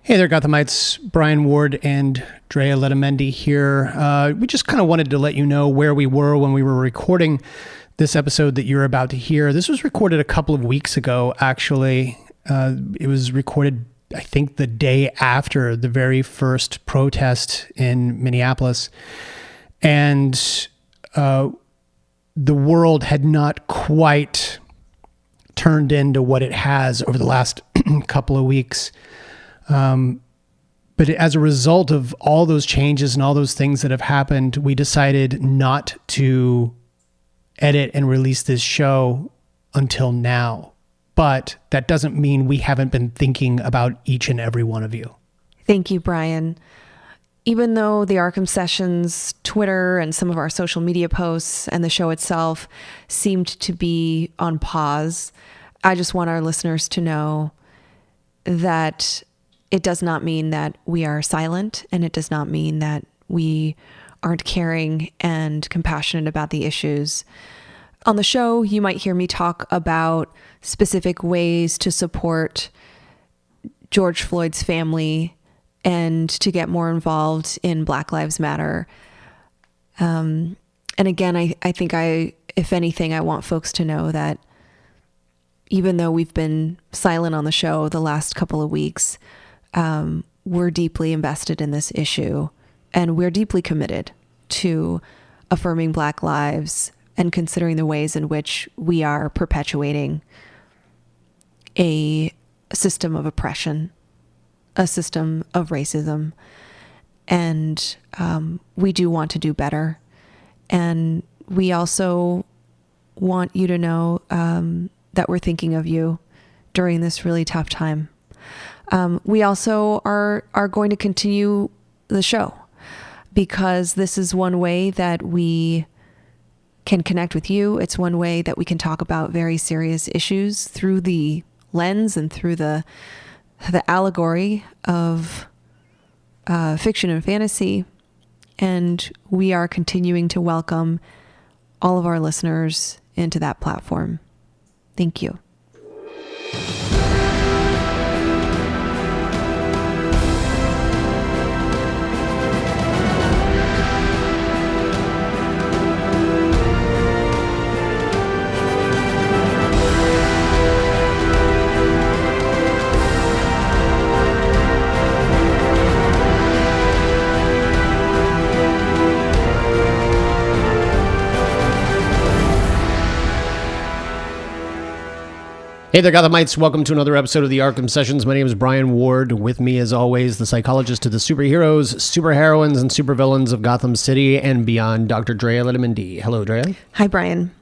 Hey there, Gothamites. Brian Ward and Drea Letamendi here. We just kind of wanted to let you know where we were when we were recording this episode that you're about to hear. This was recorded a couple of weeks ago, actually. It was recorded, I think, the day after the very first protest in Minneapolis. And the world had not quite turned into what it has over the last couple of weeks. But as a result of all those changes and all those things that have happened, we decided not to edit and release this show until now. But that doesn't mean we haven't been thinking about each and every one of you. Thank you, Brian. Even though the Arkham Sessions Twitter and some of our social media posts and the show itself seemed to be on pause, I just want our listeners to know that it does not mean that we are silent, and it does not mean that we aren't caring and compassionate about the issues. On the show, you might hear me talk about specific ways to support George Floyd's family and to get more involved in Black Lives Matter. And again, I think if anything, I want folks to know that even though we've been silent on the show the last couple of weeks, we're deeply invested in this issue, and we're deeply committed to affirming Black lives and considering the ways in which we are perpetuating a system of oppression, a system of racism. And we do want to do better. And we also want you to know that we're thinking of you during this really tough time. We also are going to continue the show because this is one way that we can connect with you. It's one way that we can talk about very serious issues through the lens and through the allegory of fiction and fantasy. And we are continuing to welcome all of our listeners into that platform. Thank you. Hey there, Gothamites. Welcome to another episode of the Arkham Sessions. My name is Brian Ward. With me, as always, the psychologist to the superheroes, superheroines, and supervillains of Gotham City and beyond, Dr. Drea Letamendi. Hello, Drea. Hi, Brian.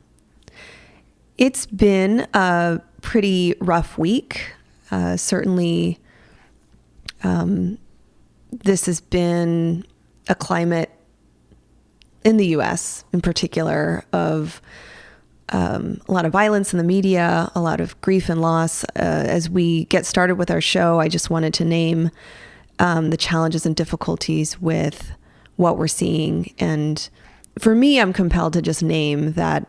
It's been a pretty rough week. Certainly, this has been a climate in the U.S. in particular of a lot of violence in the media, a lot of grief and loss. As we get started with our show, I just wanted to name the challenges and difficulties with what we're seeing. And for me, I'm compelled to just name that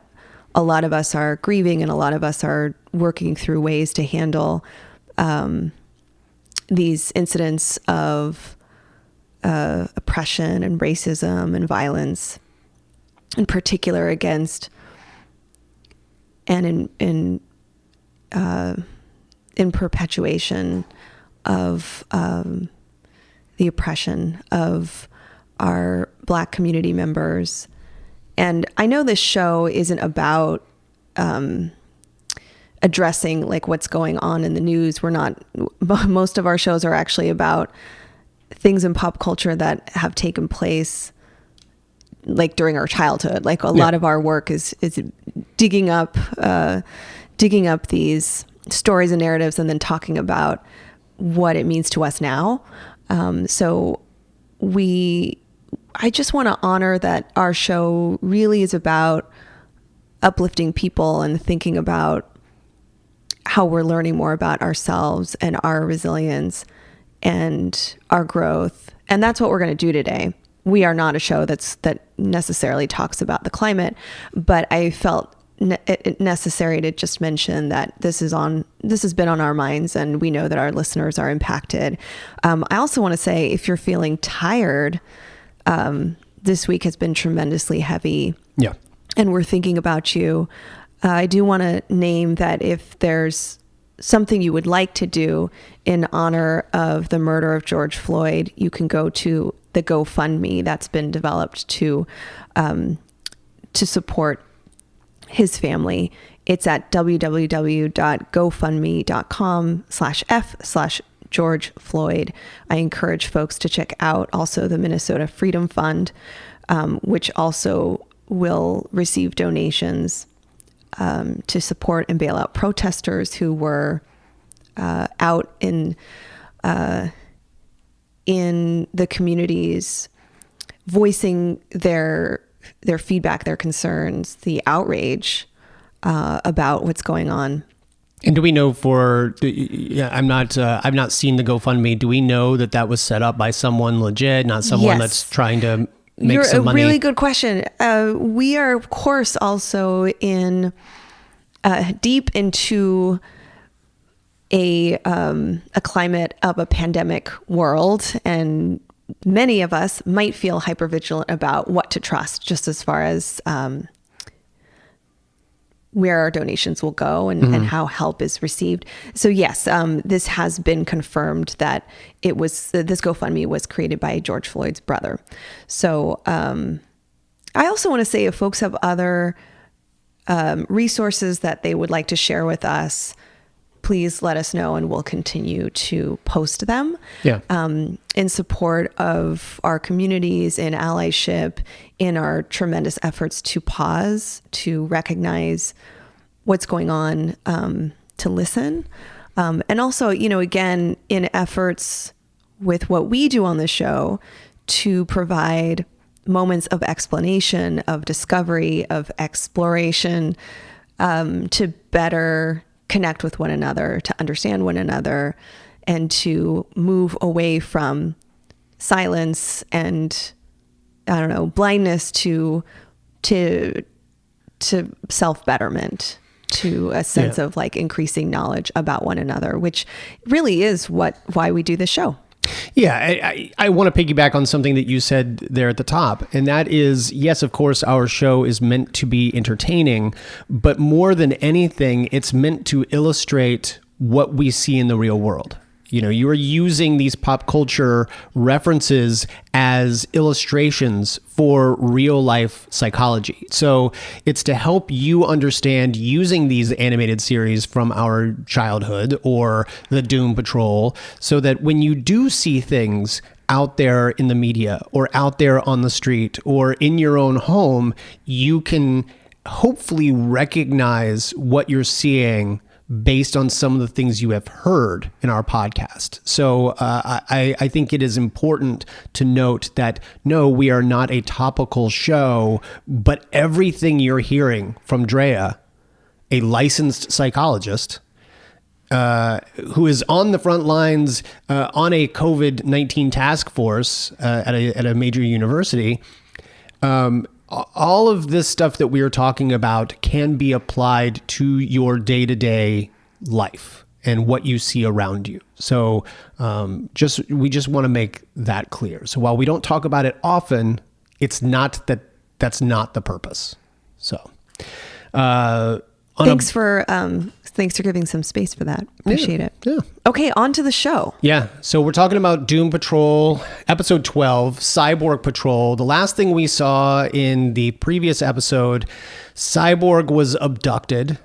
a lot of us are grieving and a lot of us are working through ways to handle these incidents of oppression and racism and violence, in particular against and in perpetuation of the oppression of our Black community members. And I know this show isn't about addressing like what's going on in the news. Most of our shows are actually about things in pop culture that have taken place like during our childhood. Like a lot of our work is digging up these stories and narratives and then talking about what it means to us now. So I just want to honor that our show really is about uplifting people and thinking about how we're learning more about ourselves and our resilience and our growth. And that's what we're going to do today. We are not a show that necessarily talks about the climate, but I felt necessary to just mention that this has been on our minds, and we know that our listeners are impacted. I also want to say, if you're feeling tired, this week has been tremendously heavy. Yeah. And we're thinking about you. I do want to name that if there's something you would like to do in honor of the murder of George Floyd, you can go to the GoFundMe that's been developed to support his family. It's at www.gofundme.com/f/George Floyd. I encourage folks to check out also the Minnesota Freedom Fund, which also will receive donations to support and bail out protesters who were out in the communities, voicing their feedback, their concerns, the outrage about what's going on. And do we know I've not seen the GoFundMe. Do we know that was set up by someone legit, not someone that's trying to make some money? Really good question. We are, of course, also in deep into a climate of a pandemic world, and many of us might feel hypervigilant about what to trust, just as far as where our donations will go and how help is received. So yes, this has been confirmed that this GoFundMe was created by George Floyd's brother. So I also want to say, if folks have other resources that they would like to share with us, please let us know and we'll continue to post them. Yeah. In support of our communities, in allyship, in our tremendous efforts to pause, to recognize what's going on, to listen. And also, again, in efforts with what we do on the show to provide moments of explanation, of discovery, of exploration, to better connect with one another, to understand one another, and to move away from silence and, blindness to self-betterment, to a sense of increasing knowledge about one another, which really is why we do this show. Yeah, I want to piggyback on something that you said there at the top, and that is, yes, of course, our show is meant to be entertaining, but more than anything, it's meant to illustrate what we see in the real world. You are using these pop culture references as illustrations for real life psychology. So it's to help you understand, using these animated series from our childhood or the Doom Patrol, so that when you do see things out there in the media or out there on the street or in your own home, you can hopefully recognize what you're seeing based on some of the things you have heard in our podcast. So I think it is important to note that, no, we are not a topical show, but everything you're hearing from Drea, a licensed psychologist, who is on the front lines on a COVID-19 task force at a major university, all of this stuff that we are talking about can be applied to your day-to-day life and what you see around you. So we just want to make that clear. So while we don't talk about it often, it's not that's not the purpose. So thanks for giving some space for that. Appreciate it. Yeah. Okay, on to the show. Yeah. So we're talking about Doom Patrol, episode 12, Cyborg Patrol. The last thing we saw in the previous episode, Cyborg was abducted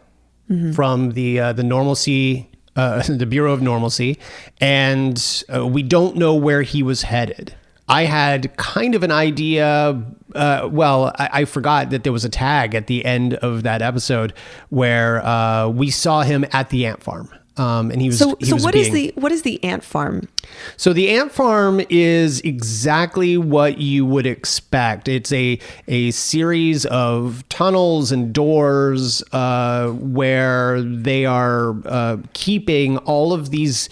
from the normalcy, the Bureau of Normalcy, and we don't know where he was headed. I had kind of an idea. I forgot that there was a tag at the end of that episode where we saw him at the ant farm. And he was. So what is the ant farm? So the ant farm is exactly what you would expect. It's a series of tunnels and doors where they are keeping all of these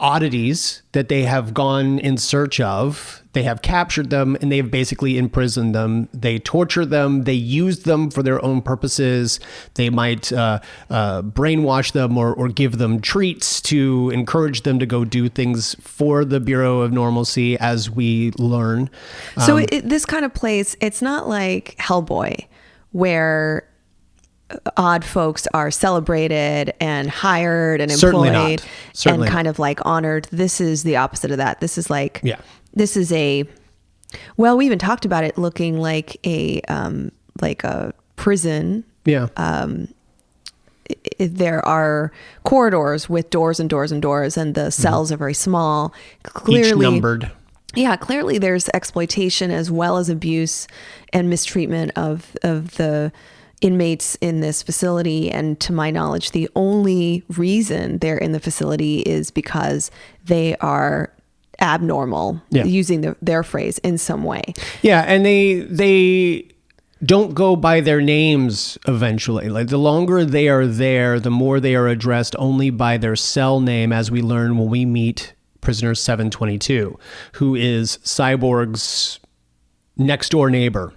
oddities that they have gone in search of. They have captured them and they have basically imprisoned them. They torture them. They use them for their own purposes. They might brainwash them or give them treats to encourage them to go do things for the Bureau of Normalcy, as we learn. So this kind of place, it's not like Hellboy, where odd folks are celebrated and hired and employed and kind of like honored. This is the opposite of that. This is like, this is well, we even talked about it looking like a prison. Yeah. There are corridors with doors and doors and doors, and the cells are very small. Clearly, each numbered. Yeah, clearly there's exploitation as well as abuse and mistreatment of the inmates in this facility. And to my knowledge, the only reason they're in the facility is because they are abnormal, using their phrase in some way. Yeah, and they don't go by their names eventually. Like, the longer they are there, the more they are addressed only by their cell name, as we learn when we meet prisoner 722, who is Cyborg's next door neighbor,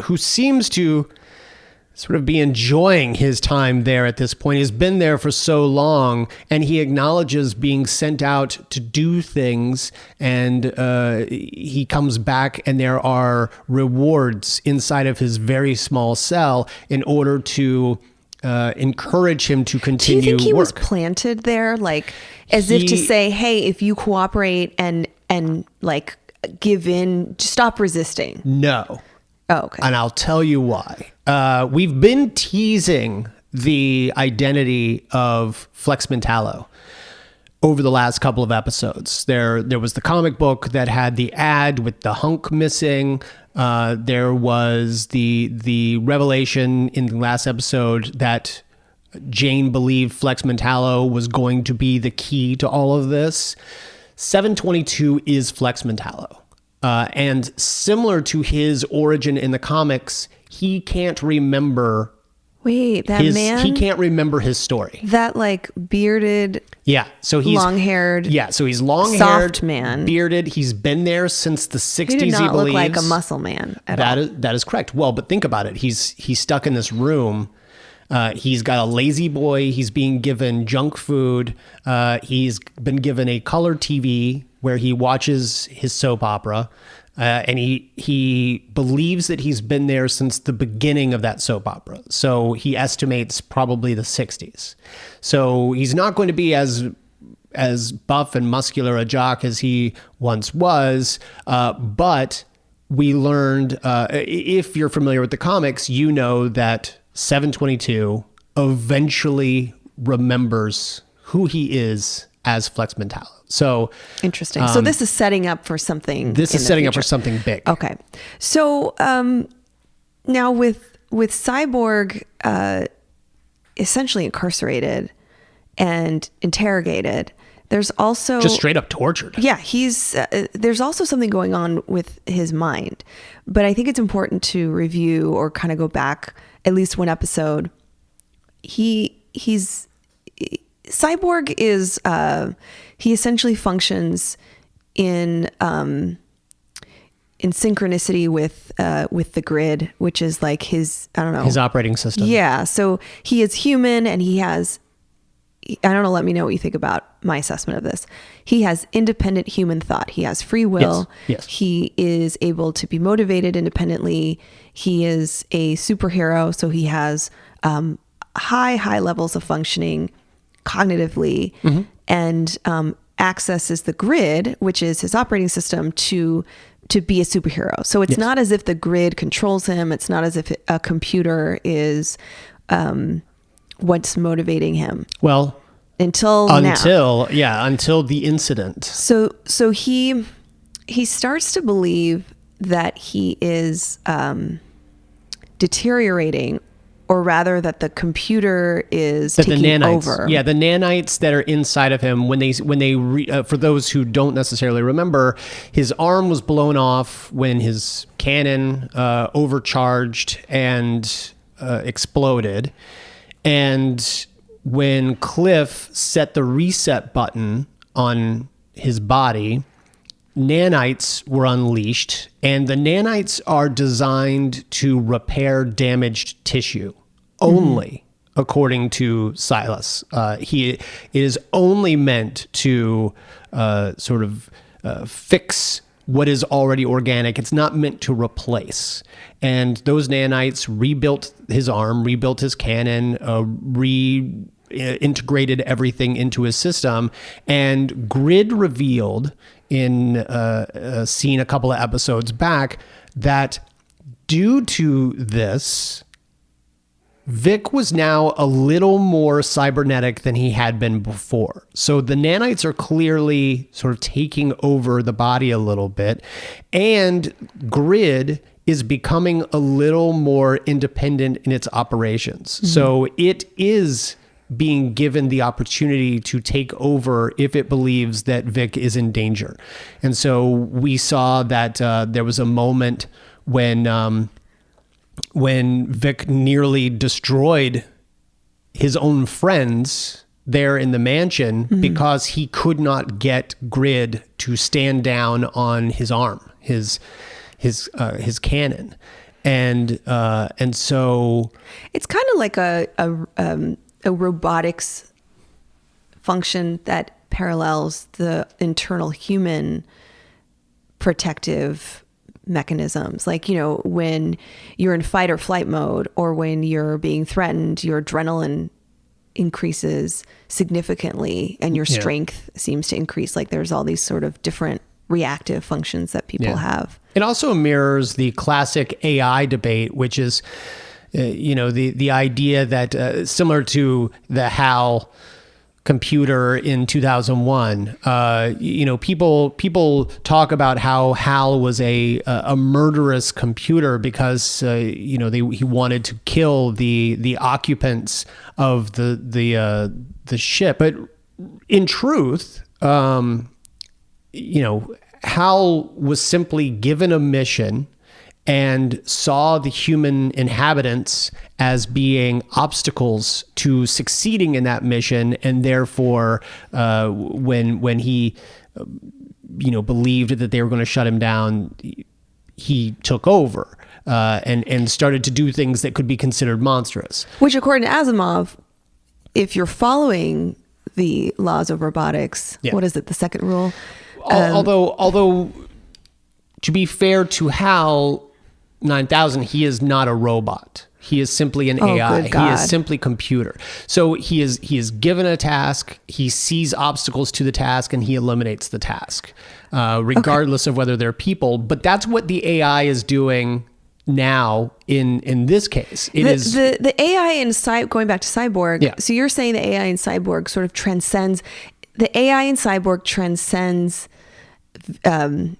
who seems to sort of be enjoying his time there at this point. He's been there for so long, and he acknowledges being sent out to do things, and he comes back and there are rewards inside of his very small cell in order to encourage him to continue work. Do you think he was planted there, like as if to say, hey, if you cooperate and like give in, stop resisting? No. Oh, okay. And I'll tell you why. We've been teasing the identity of Flex Mentallo over the last couple of episodes. There was the comic book that had the ad with the hunk missing. There was the revelation in the last episode that Jane believed Flex Mentallo was going to be the key to all of this. 722 is Flex Mentallo. And similar to his origin in the comics, he can't remember. Wait, that man? He can't remember his story. That like bearded. Yeah, so he's long-haired. Yeah, so he's long-haired, soft man, bearded. He's been there since the 60s. He did not look like a muscle man at all. That is correct. Well, but think about it. He's stuck in this room. He's got a lazy boy. He's being given junk food. He's been given a color TV where he watches his soap opera. And he believes that he's been there since the beginning of that soap opera. So he estimates probably the 60s. So he's not going to be as buff and muscular a jock as he once was. But we learned, if you're familiar with the comics, you know that 722 eventually remembers who he is as Flex Mentallo. So interesting. So this is setting up for something. This is setting up for something big. Okay. So now with Cyborg essentially incarcerated and interrogated, there's also just straight up tortured. Yeah, he's there's also something going on with his mind. But I think it's important to review or kind of go back at least one episode. Cyborg is he essentially functions in synchronicity with the grid, which is like his, I don't know, his operating system. Yeah, so he is human and he has, I don't know, let me know what you think about my assessment of this. He has independent human thought. He has free will. Yes. He is able to be motivated independently. He is a superhero, so he has high levels of functioning cognitively, and accesses the grid, which is his operating system, to be a superhero. So it's not as if the grid controls him. It's not as if a computer is what's motivating him. Well, until the incident. So he starts to believe that he is deteriorating, or rather that the computer is taking over. Yeah, the nanites that are inside of him, when they for those who don't necessarily remember, his arm was blown off when his cannon overcharged and exploded. And when Cliff set the reset button on his body, nanites were unleashed, and the nanites are designed to repair damaged tissue only, according to Silas. It is only meant to fix what is already organic. It's not meant to replace. And those nanites rebuilt his arm, rebuilt his cannon, integrated everything into his system. And Grid revealed in a scene a couple of episodes back that due to this, Vic was now a little more cybernetic than he had been before. So the nanites are clearly sort of taking over the body a little bit, and Grid is becoming a little more independent in its operations. Mm-hmm. So it is being given the opportunity to take over if it believes that Vic is in danger. And so we saw that there was a moment when Vic nearly destroyed his own friends there in the mansion because he could not get Grid to stand down on his arm, his cannon. And so it's kind of like a robotics function that parallels the internal human protective mechanisms. Like, when you're in fight or flight mode, or when you're being threatened, your adrenaline increases significantly and your strength seems to increase. Like, there's all these sort of different reactive functions that people have. It also mirrors the classic AI debate, which is the idea that similar to the HAL computer in 2001, people talk about how HAL was a murderous computer because he wanted to kill the occupants of the ship. But in truth, HAL was simply given a mission and saw the human inhabitants as being obstacles to succeeding in that mission, and therefore, when he, believed that they were going to shut him down, he took over and started to do things that could be considered monstrous. Which, according to Asimov, if you're following the laws of robotics, what is it? The second rule. Although, to be fair to HAL 9000, he is not a robot. He is simply an AI. He is simply computer. So he is given a task, he sees obstacles to the task, and he eliminates the task, regardless of whether they're people. But that's what the AI is doing now in this case. The AI in going back to Cyborg. Yeah. So you're saying the AI in Cyborg sort of transcends, the AI in Cyborg transcends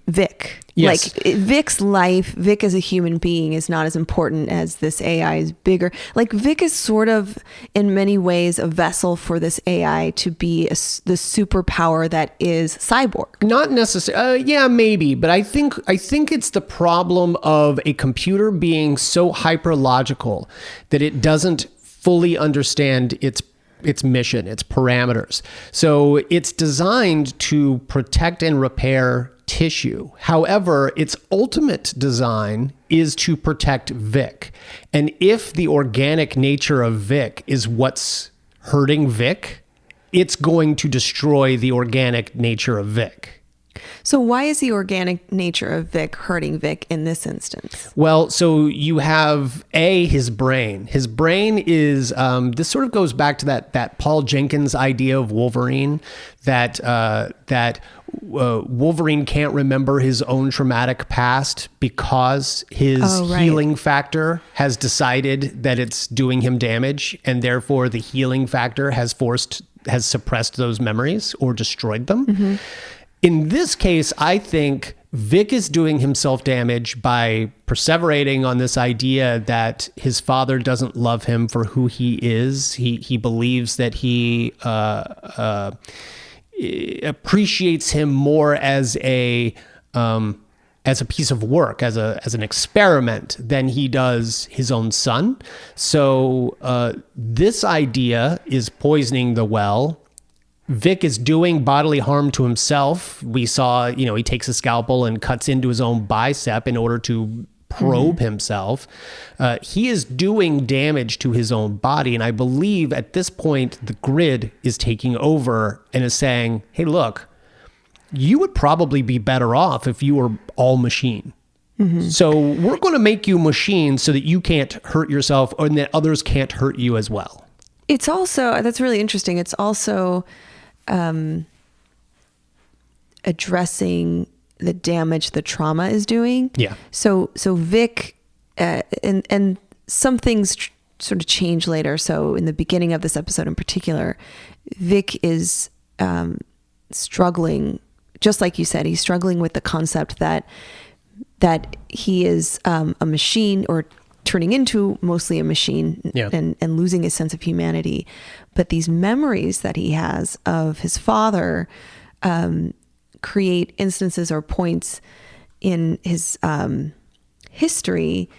Vic. Yes. Like, Vic's life, Vic as a human being is not as important as this AI is bigger. Like, Vic is sort of in many ways a vessel for this AI to be the superpower that is Cyborg. Not necessarily. Yeah, maybe. But I think it's the problem of a computer being so hyperlogical that it doesn't fully understand its mission, its parameters. So it's designed to protect and repair tissue. However, its ultimate design is to protect Vic. And if the organic nature of Vic is what's hurting Vic, it's going to destroy the organic nature of Vic. So why is the organic nature of Vic hurting Vic in this instance? Well, so you have his brain. His brain is, this sort of goes back to that Paul Jenkins idea of Wolverine, that Wolverine can't remember his own traumatic past because his healing factor has decided that it's doing him damage, and therefore the healing factor has suppressed those memories or destroyed them. Mm-hmm. In this case, I think Vic is doing himself damage by perseverating on this idea that his father doesn't love him for who he is. He believes that he appreciates him more as a piece of work, as an experiment, than he does his own son. So this idea is poisoning the well. Vic is doing bodily harm to himself. We saw, he takes a scalpel and cuts into his own bicep in order to probe himself. He is doing damage to his own body. And I believe at this point, the grid is taking over and is saying, hey, look, you would probably be better off if you were all machine. So we're going to make you machine so that you can't hurt yourself and that others can't hurt you as well. It's also, that's really interesting. It's also addressing the damage the trauma is doing. Yeah. So Vic, and some things sort of change later. So in the beginning of this episode in particular, Vic is struggling, just like you said, he's struggling with the concept that he is a machine, or turning into mostly a machine, and losing his sense of humanity. But these memories that he has of his father create instances or points in his history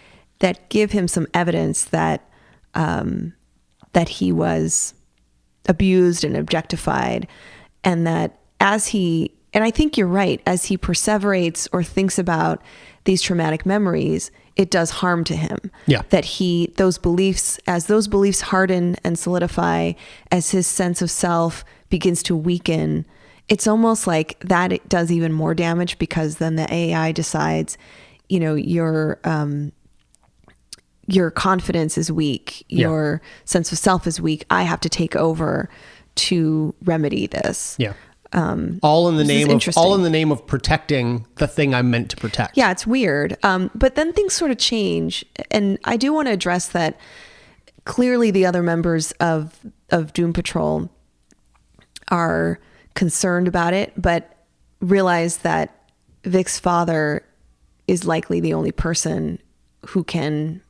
that give him some evidence that he was abused and objectified, and that and I think you're right, as he perseverates or thinks about these traumatic memories, it does harm to him. Yeah. That those beliefs harden and solidify, as his sense of self begins to weaken, it's almost like that it does even more damage, because then the AI decides, your confidence is weak, your sense of self is weak. I have to take over to remedy this. Yeah. All in the name of protecting the thing I'm meant to protect. Yeah, it's weird. But then things sort of change, and I do want to address that. Clearly, the other members of Doom Patrol are concerned about it, but realize that Vic's father is likely the only person who can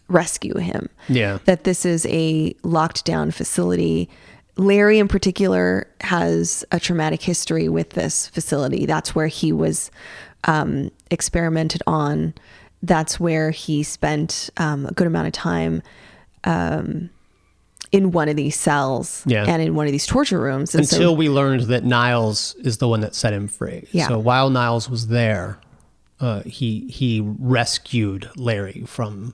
rescue him. Yeah. That this is a locked down facility. Larry in particular has a traumatic history with this facility. That's where he was experimented on. That's where he spent a good amount of time in one of these cells and in one of these torture rooms. And until we learned that Niles is the one that set him free. Yeah. So while Niles was there, he rescued Larry from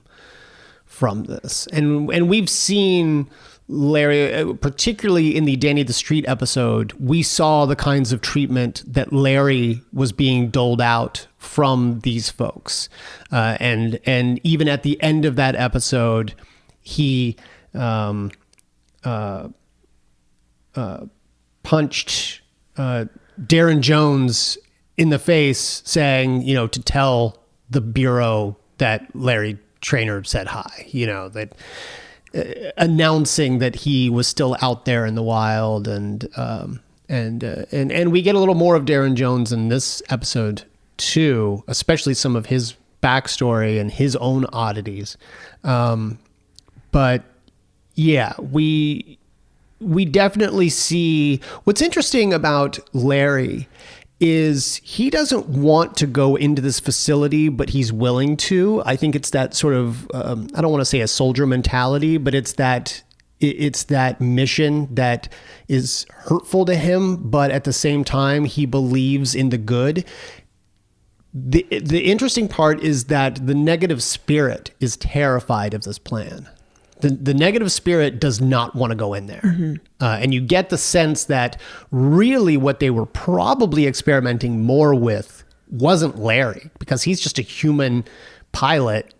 this. And we've seen Larry, particularly in the Danny the Street episode, we saw the kinds of treatment that Larry was being doled out from these folks. And even at the end of that episode, he punched Darren Jones in the face, saying, to tell the Bureau that Larry Traynor said hi, that announcing that he was still out there in the wild. And we get a little more of Darren Jones in this episode too, especially some of his backstory and his own oddities. But yeah, we definitely see what's interesting about Larry is he doesn't want to go into this facility, but he's willing to. I think it's that sort of, I don't want to say a soldier mentality, but it's that mission that is hurtful to him, but at the same time, he believes in the good. The interesting part is that the negative spirit is terrified of this plan. The negative spirit does not want to go in there. Mm-hmm. And you get the sense that really what they were probably experimenting more with wasn't Larry, because he's just a human pilot.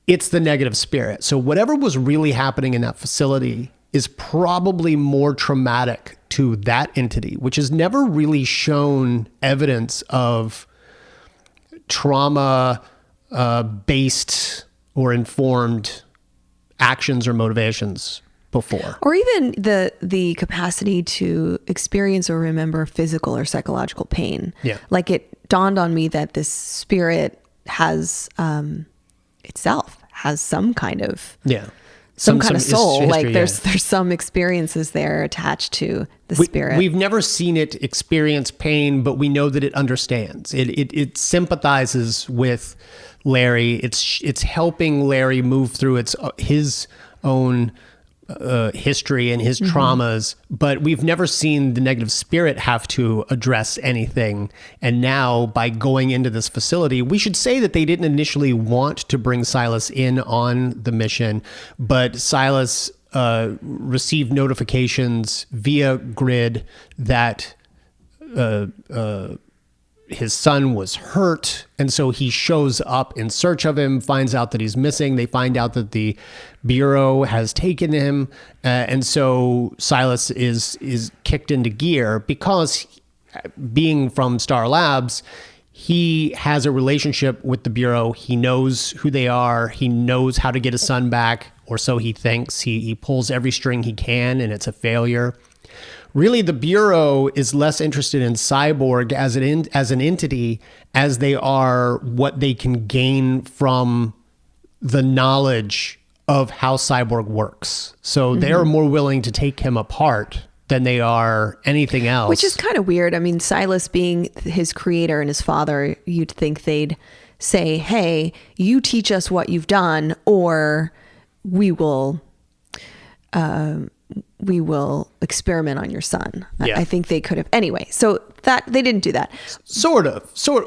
It's the negative spirit. So whatever was really happening in that facility is probably more traumatic to that entity, which has never really shown evidence of trauma based or informed actions or motivations before. Or even the capacity to experience or remember physical or psychological pain. Yeah. Like, it dawned on me that this spirit has itself has some kind of some kind of soul. History, like there's some experiences there attached to the spirit. We've never seen it experience pain, but we know that it understands. It sympathizes with Larry. It's helping Larry move through his own history and his traumas, but we've never seen the negative spirit have to address anything. And now, by going into this facility, we should say that they didn't initially want to bring Silas in on the mission, but Silas received notifications via grid that his son was hurt, and so he shows up in search of him, finds out that he's missing. They find out that the Bureau has taken him, and so Silas is kicked into gear because, being from Star Labs, he has a relationship with the Bureau. He knows who they are. He knows how to get his son back, or so he thinks. He pulls every string he can, and it's a failure. Really, the Bureau is less interested in Cyborg as an entity as they are what they can gain from the knowledge of how Cyborg works. So they're more willing to take him apart than they are anything else. Which is kind of weird. I mean, Silas being his creator and his father, you'd think they'd say, hey, you teach us what you've done, or we will experiment on your son. Yeah. I think they could have. Anyway, so that they didn't do that. Sort of. So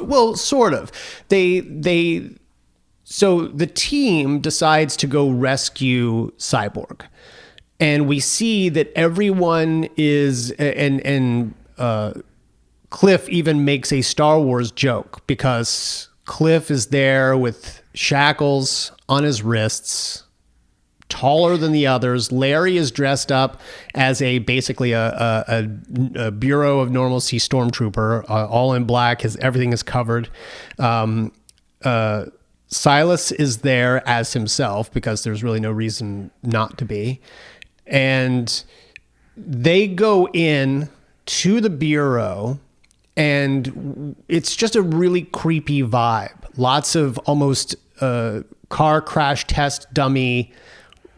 the team decides to go rescue Cyborg. And we see that everyone is, and Cliff even makes a Star Wars joke, because Cliff is there with shackles on his wrists, taller than the others. Larry is dressed up as basically a Bureau of Normalcy stormtrooper, all in black. Everything is covered. Silas is there as himself, because there's really no reason not to be. And they go in to the Bureau, and it's just a really creepy vibe. Lots of almost car crash test dummy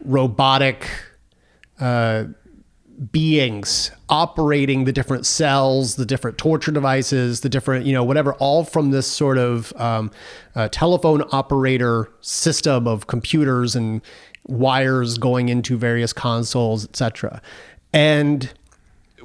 robotic beings operating the different cells, the different torture devices, the different, whatever, all from this sort of telephone operator system of computers and wires going into various consoles, etc. And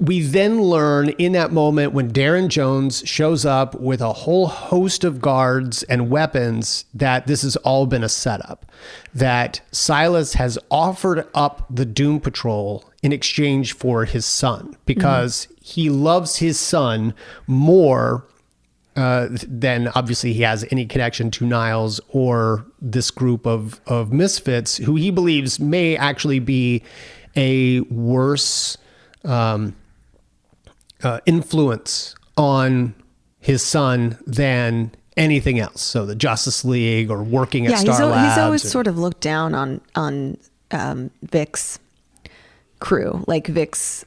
we then learn in that moment, when Darren Jones shows up with a whole host of guards and weapons, that this has all been a setup, that Silas has offered up the Doom Patrol in exchange for his son, because he loves his son more than obviously he has any connection to Niles or this group of misfits, who he believes may actually be a worse influence on his son than anything else. So the Justice League, or working at Star Labs. He's always sort of looked down on Vic's crew, like Vic's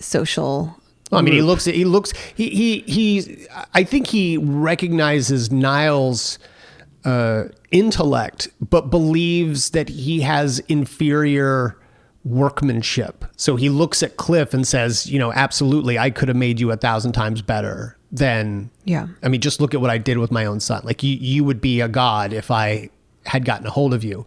social. I mean, I think he recognizes Niles' intellect, but believes that he has inferior workmanship. So he looks at Cliff and says, absolutely, I could have made you 1,000 times better than, I mean, just look at what I did with my own son. Like, you would be a god if I had gotten a hold of you.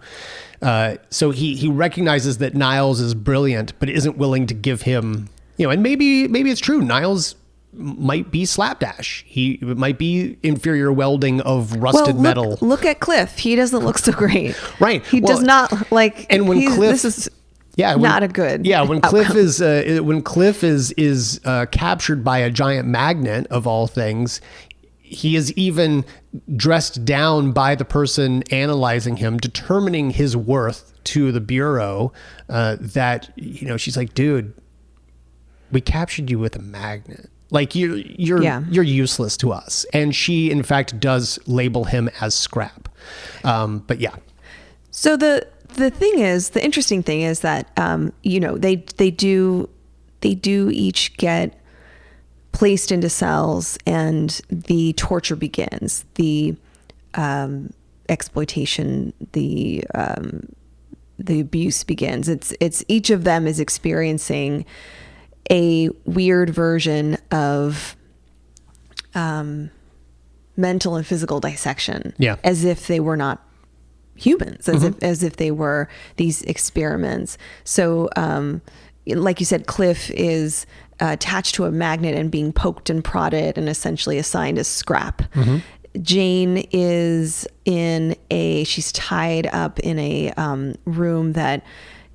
So he recognizes that Niles is brilliant, but isn't willing to give him, and maybe it's true. Niles might be slapdash. He might be inferior welding of rusted metal. Look at Cliff. He doesn't look so great. Right. He does not like. And when Cliff, this is not a good. Yeah. When Cliff is captured by a giant magnet of all things, he is even dressed down by the person analyzing him, determining his worth to the Bureau. That she's like, dude, we captured you with a magnet. Like, you're useless to us. And she, in fact, does label him as scrap. But yeah. So the interesting thing is that they do each get placed into cells, and the torture begins. The exploitation, the abuse begins. It's each of them is experiencing a weird version of mental and physical dissection, as if they were not humans, as if they were these experiments. So, like you said, Cliff is attached to a magnet and being poked and prodded and essentially assigned as scrap. Jane is she's tied up in a room that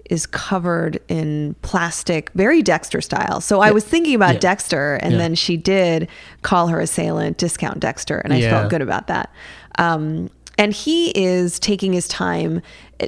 is covered in plastic, very Dexter style. So I was thinking about Dexter, and then she did call her assailant Discount Dexter, and I felt good about that. And he is taking his time,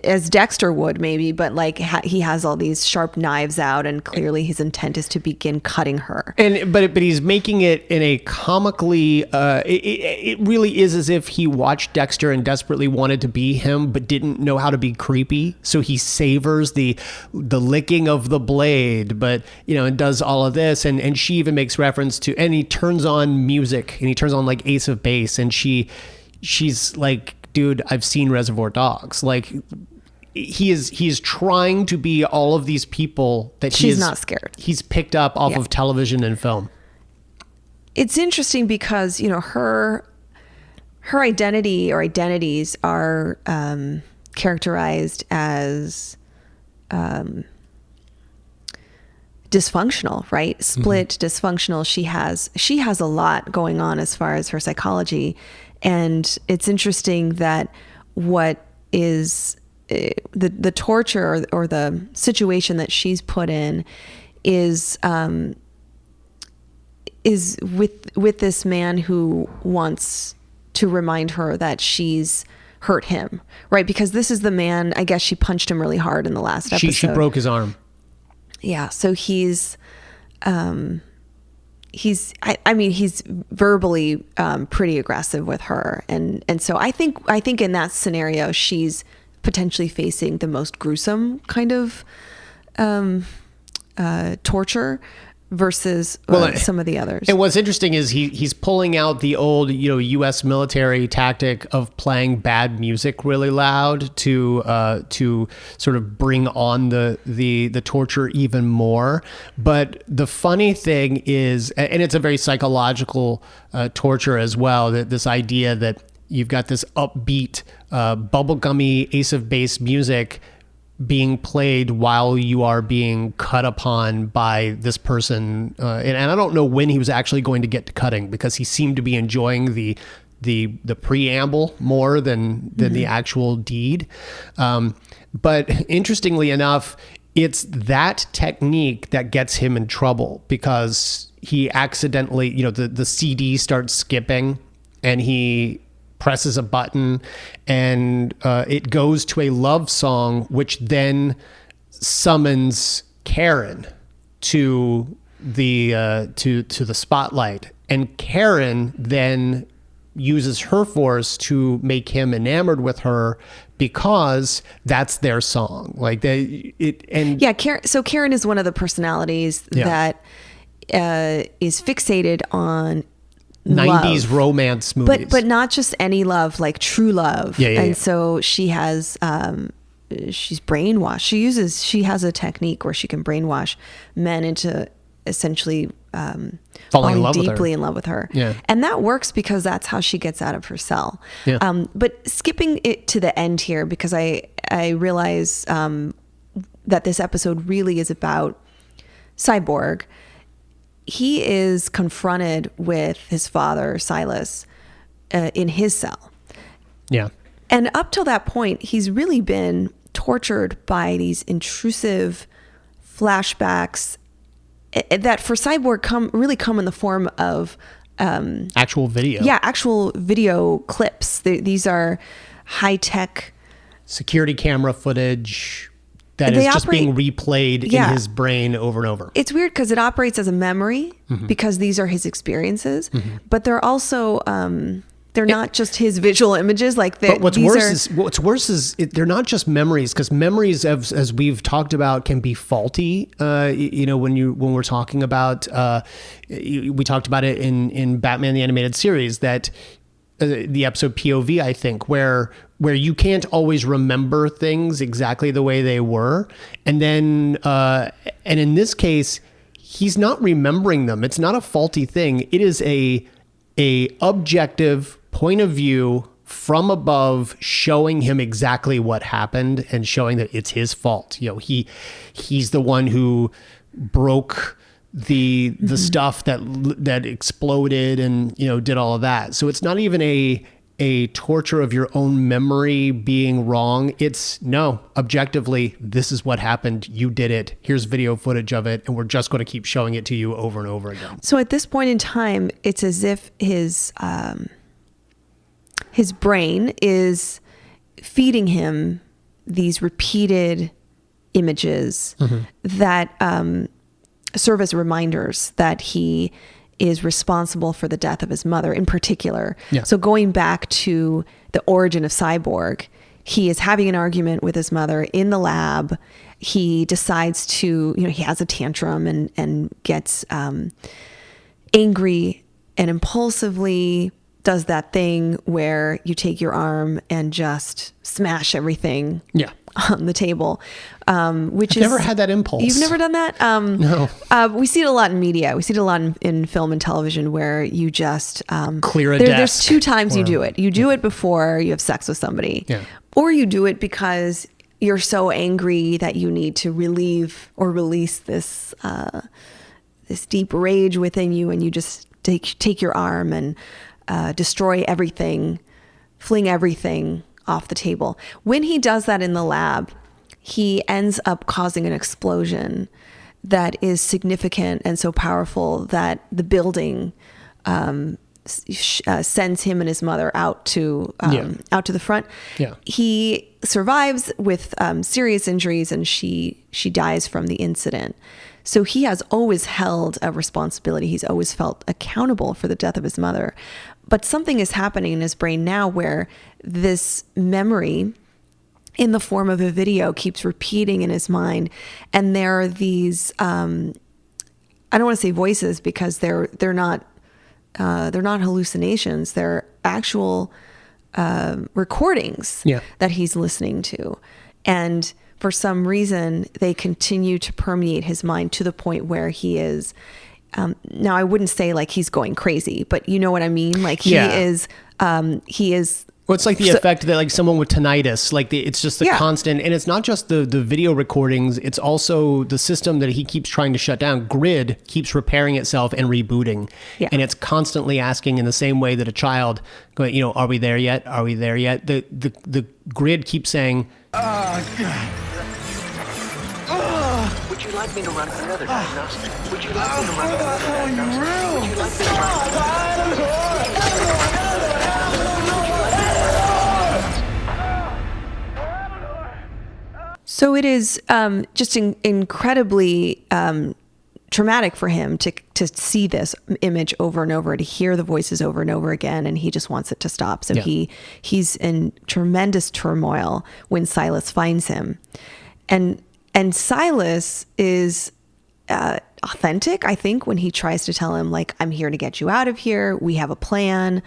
as Dexter would maybe, but like he has all these sharp knives out, and clearly his intent is to begin cutting her. But he's making it in a comically. It really is as if he watched Dexter and desperately wanted to be him, but didn't know how to be creepy. So he savors the licking of the blade, but and does all of this, and she even makes reference to, and he turns on music, and he turns on like Ace of Base, and she's like, dude, I've seen Reservoir Dogs. Like, he is trying to be all of these people that she's not scared. He's picked up off of television and film. It's interesting because her identity or identities are characterized as dysfunctional, right? Split, dysfunctional. She has a lot going on as far as her psychology. And it's interesting that what is the torture or the situation that she's put in is with this man who wants to remind her that she's hurt him, right? Because this is the man, I guess she punched him really hard in the last episode. She broke his arm. Yeah, so he's verbally pretty aggressive with her, and so I think in that scenario she's potentially facing the most gruesome kind of torture versus some of the others. And what's interesting is he's pulling out the old U.S. military tactic of playing bad music really loud to sort of bring on the torture even more. But the funny thing is, and it's a very psychological torture as well, that this idea that you've got this upbeat bubblegummy Ace of Base music being played while you are being cut upon by this person, and I don't know when he was actually going to get to cutting, because he seemed to be enjoying the preamble more than the actual deed. But interestingly enough, it's that technique that gets him in trouble, because he accidentally, the CD starts skipping, and he presses a button, and it goes to a love song, which then summons Karen to the spotlight, and Karen then uses her force to make him enamored with her, because that's their song. Like Karen. So Karen is one of the personalities that is fixated on 90s love. Romance movies, but not just any love, like true love. And so she has she's brainwashed. She has a technique where she can brainwash men into essentially falling deeply in love with her. And that works because that's how she gets out of her cell. But skipping it to the end here, because I realize that this episode really is about Cyborg. He is confronted with his father, Silas, in his cell. And up till that point, he's really been tortured by these intrusive flashbacks that for Cyborg come in the form of actual video. Actual video clips. These are high-tech security camera footage that is just being replayed in his brain over and over. It's weird because it operates as a memory, because these are his experiences, but they're also they're not just his visual images. But what's worse is they're not just memories, because memories, as we've talked about, can be faulty. When we're talking about we talked about it in Batman the Animated Series, that the episode POV, I think, where you can't always remember things exactly the way they were. And then, and in this case, he's not remembering them. It's not a faulty thing. It is a objective point of view from above, showing him exactly what happened and showing that it's his fault. He's the one who broke the stuff that exploded and did all of that. So it's not even a torture of your own memory being wrong. It's no, objectively, this is what happened. You did it. Here's video footage of it, and we're just going to keep showing it to you over and over again. So at this point in time, it's as if his brain is feeding him these repeated images that serve as reminders that he is responsible for the death of his mother in particular. Yeah. So going back to the origin of Cyborg, he is having an argument with his mother in the lab. He decides to, he has a tantrum and gets angry and impulsively does that thing where you take your arm and just smash everything on the table. Which I've never had that impulse. You've never done that? No. We see it a lot in media. We see it a lot in film and television where you just clear a desk. There's two times you do it. You do it before you have sex with somebody, or you do it because you're so angry that you need to relieve or release this deep rage within you, and you just take your arm and destroy everything, fling everything off the table. When he does that in the lab, he ends up causing an explosion that is significant and so powerful that the building sends him and his mother out to the front. Yeah. He survives with serious injuries, and she dies from the incident. So he has always held a responsibility. He's always felt accountable for the death of his mother. But something is happening in his brain now where this memory in the form of a video keeps repeating in his mind. And there are these, I don't want to say voices because they're not hallucinations. They're actual recordings that he's listening to. And for some reason, they continue to permeate his mind to the point where he is, now I wouldn't say like he's going crazy, but you know what I mean? Like he is. Well, it's like the effect that like someone with tinnitus, like it's just the constant, and it's not just the video recordings. It's also the system that he keeps trying to shut down. Grid keeps repairing itself and rebooting. Yeah. And it's constantly asking in the same way that a child going, are we there yet? Are we there yet? The grid keeps saying, God. Would you like me to run another diagnostic? Would you like me to run another diagnostic? Would you like me to So it is just incredibly traumatic for him to see this image over and over, to hear the voices over and over again, and he just wants it to stop. So he's in tremendous turmoil when Silas finds him, and Silas is authentic, I think, when he tries to tell him, like, I'm here to get you out of here. We have a plan.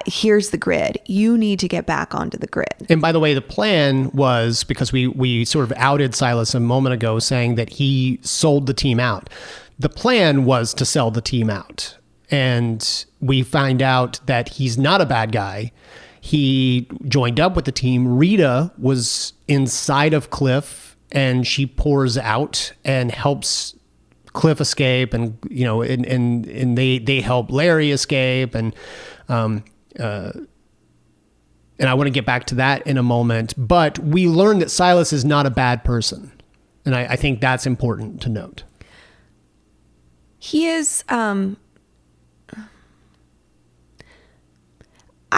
Here's the grid. You need to get back onto the grid. And by the way, the plan was, because we sort of outed Silas a moment ago saying that he sold the team out. The plan was to sell the team out. And we find out that he's not a bad guy. He joined up with the team. Rita was inside of Cliff, and she pours out and helps Cliff escape, and and they help Larry escape, and I want to get back to that in a moment. But we learned that Silas is not a bad person, and I think that's important to note. He is. I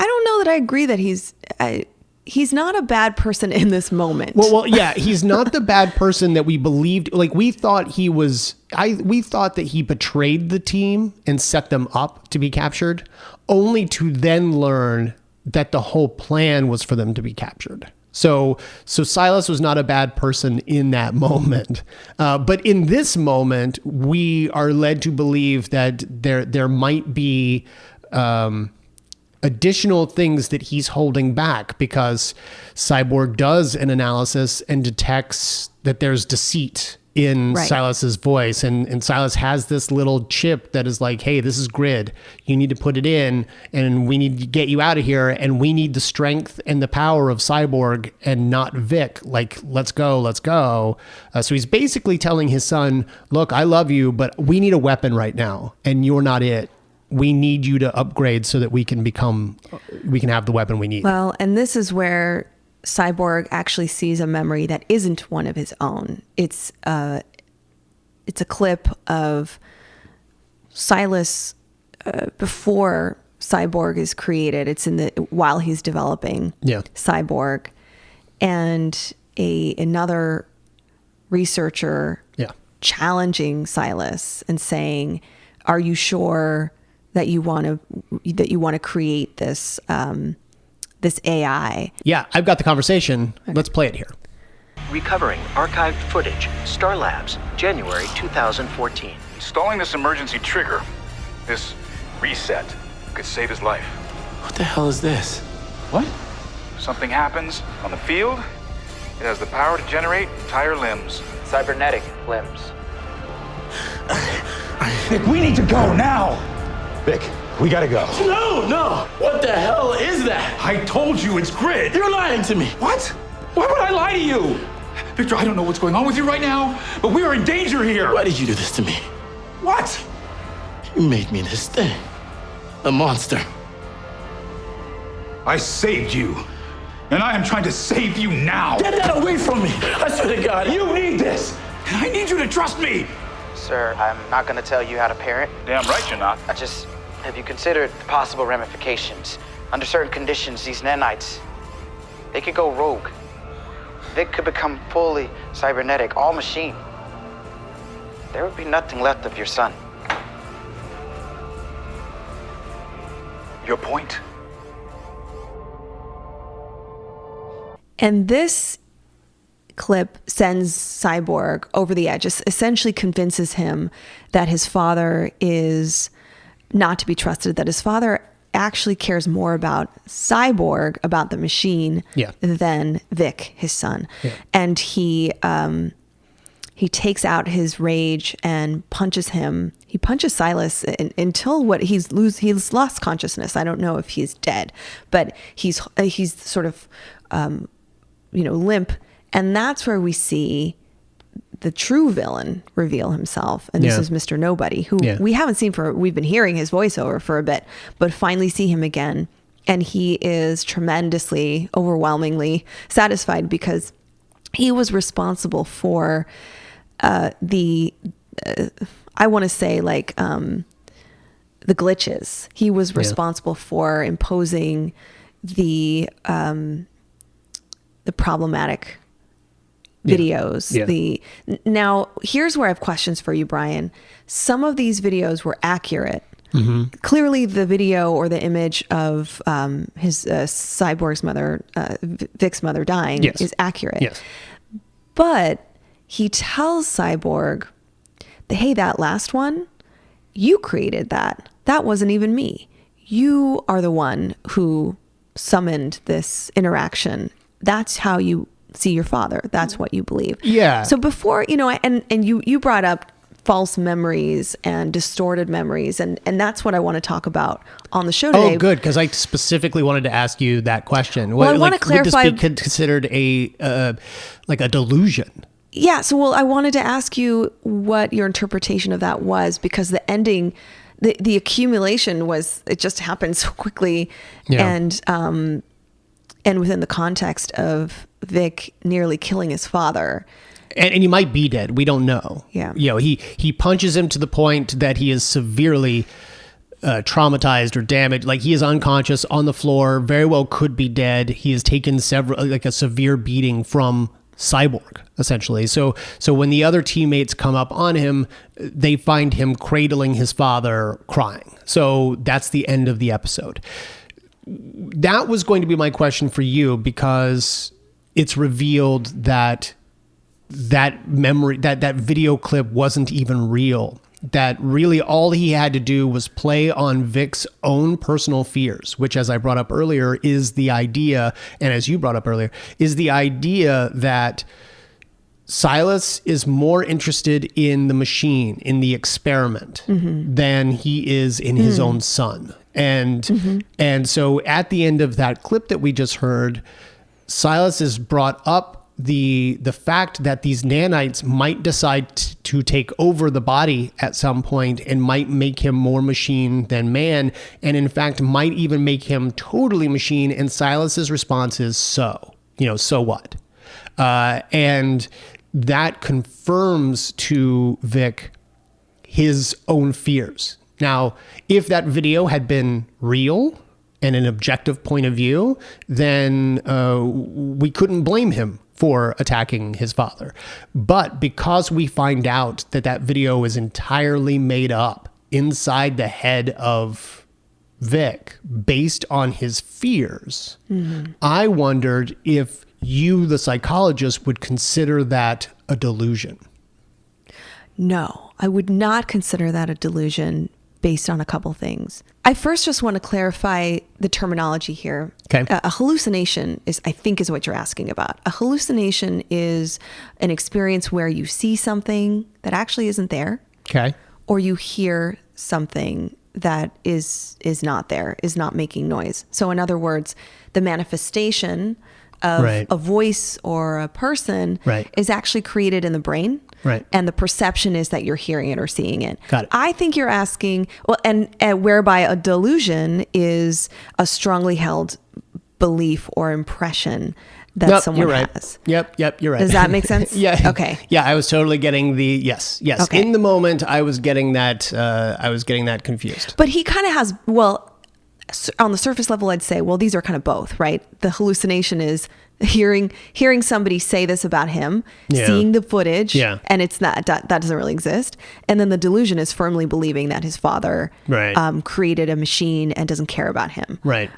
don't know that I agree that he's not a bad person in this moment. Well, yeah, he's not the bad person that we believed. Like, we thought he was. We thought that he betrayed the team and set them up to be captured, only to then learn that the whole plan was for them to be captured. So Silas was not a bad person in that moment. But in this moment, we are led to believe that there might be additional things that he's holding back, because Cyborg does an analysis and detects that there's deceit in Right. Silas's voice, and Silas has this little chip that is like, hey, this is grid, you need to put it in, and we need to get you out of here, and we need the strength and the power of Cyborg and not Vic. Like, let's go. So he's basically telling his son, look, I love you, but we need a weapon right now, and you're not it. We need you to upgrade so that we can have the weapon we need. Well, and this is where Cyborg actually sees a memory that isn't one of his own. It's a clip of Silas before Cyborg is created. It's while he's developing Cyborg, and another researcher challenging Silas and saying, "Are you sure that you want to create this?" This AI. Yeah, I've got the conversation. Okay. Let's play it here. Recovering archived footage. Star Labs, January 2014. Installing this emergency trigger, this reset, could save his life. What the hell is this? What? Something happens on the field, it has the power to generate entire limbs. Cybernetic limbs. Vic, we need to go now! Vic, we gotta go. No! What the hell is that? I told you it's grid! You're lying to me! What? Why would I lie to you? Victor, I don't know what's going on with you right now, but we are in danger here! Why did you do this to me? What? You made me this thing. A monster. I saved you, and I am trying to save you now! Get that away from me! I swear to God. You need this, and I need you to trust me! Sir, I'm not gonna tell you how to parent. Damn right you're not. Have you considered the possible ramifications? Under certain conditions, these nanites, they could go rogue. Vic could become fully cybernetic, all machine. There would be nothing left of your son. Your point? And this clip sends Cyborg over the edge, essentially convinces him that his father is not to be trusted, that his father actually cares more about Cyborg, about the machine, than Vic, his son. Yeah. And he takes out his rage and punches him. He punches Silas until he's lost consciousness. I don't know if he's dead, but he's sort of limp, and that's where we see the true villain reveal himself. And this is Mr. Nobody, who we haven't seen we've been hearing his voiceover for a bit, but finally see him again. And he is tremendously, overwhelmingly satisfied because he was responsible for I want to say the glitches. He was responsible for imposing the problematic videos. Now, here's where I have questions for you, Brian. Some of these videos were accurate. Mm-hmm. Clearly, the video or the image of his Cyborg's mother, Vic's mother, dying is accurate. Yes. But he tells Cyborg, hey, that last one, you created that. That wasn't even me. You are the one who summoned this interaction. That's how you see your father. That's what you believe. Yeah. So before, and you brought up false memories and distorted memories, and that's what I want to talk about on the show today. Oh, good, because I specifically wanted to ask you that question. Well, I want to clarify. Would this be considered a delusion? Yeah. So, I wanted to ask you what your interpretation of that was, because the ending, the accumulation it just happened so quickly, and within the context of Vic nearly killing his father. And he might be dead. We don't know. Yeah. He punches him to the point that he is severely traumatized or damaged. Like, he is unconscious on the floor, very well could be dead. He has taken a severe beating from Cyborg, essentially. So when the other teammates come up on him, they find him cradling his father, crying. So that's the end of the episode. That was going to be my question for you, because it's revealed that memory, that video clip wasn't even real. That really all he had to do was play on Vic's own personal fears, which, as I brought up earlier, is the idea, and as you brought up earlier, is the idea that Silas is more interested in the machine, in the experiment, than he is in his own son. And so at the end of that clip that we just heard, Silas has brought up the fact that these nanites might decide to take over the body at some point and might make him more machine than man, and in fact might even make him totally machine. And Silas's response is, so what? And that confirms to Vic his own fears. Now, if that video had been real and an objective point of view, then we couldn't blame him for attacking his father. But because we find out that that video is entirely made up inside the head of Vic based on his fears, I wondered if you, the psychologist, would consider that a delusion. No, I would not consider that a delusion based on a couple things. I first just want to clarify the terminology here. Okay. A hallucination is what you're asking about. A hallucination is an experience where you see something that actually isn't there. Okay. Or you hear something that is not there, is not making noise. So in other words, the manifestation of a voice or a person is actually created in the brain. Right. And the perception is that you're hearing it or seeing it. Got it. I think you're asking, well, and whereby a delusion is a strongly held belief or impression that someone has. Yep, you're right. Does that make sense? Yeah. Okay. Yeah, I was totally getting the yes. Okay. In the moment, I was getting that confused. But he kind of has, well, on the surface level, I'd say, well, these are kind of both, right? The hallucination is hearing somebody say this about him, seeing the footage, and it's that doesn't really exist. And then the delusion is firmly believing that his father created a machine and doesn't care about him. Right.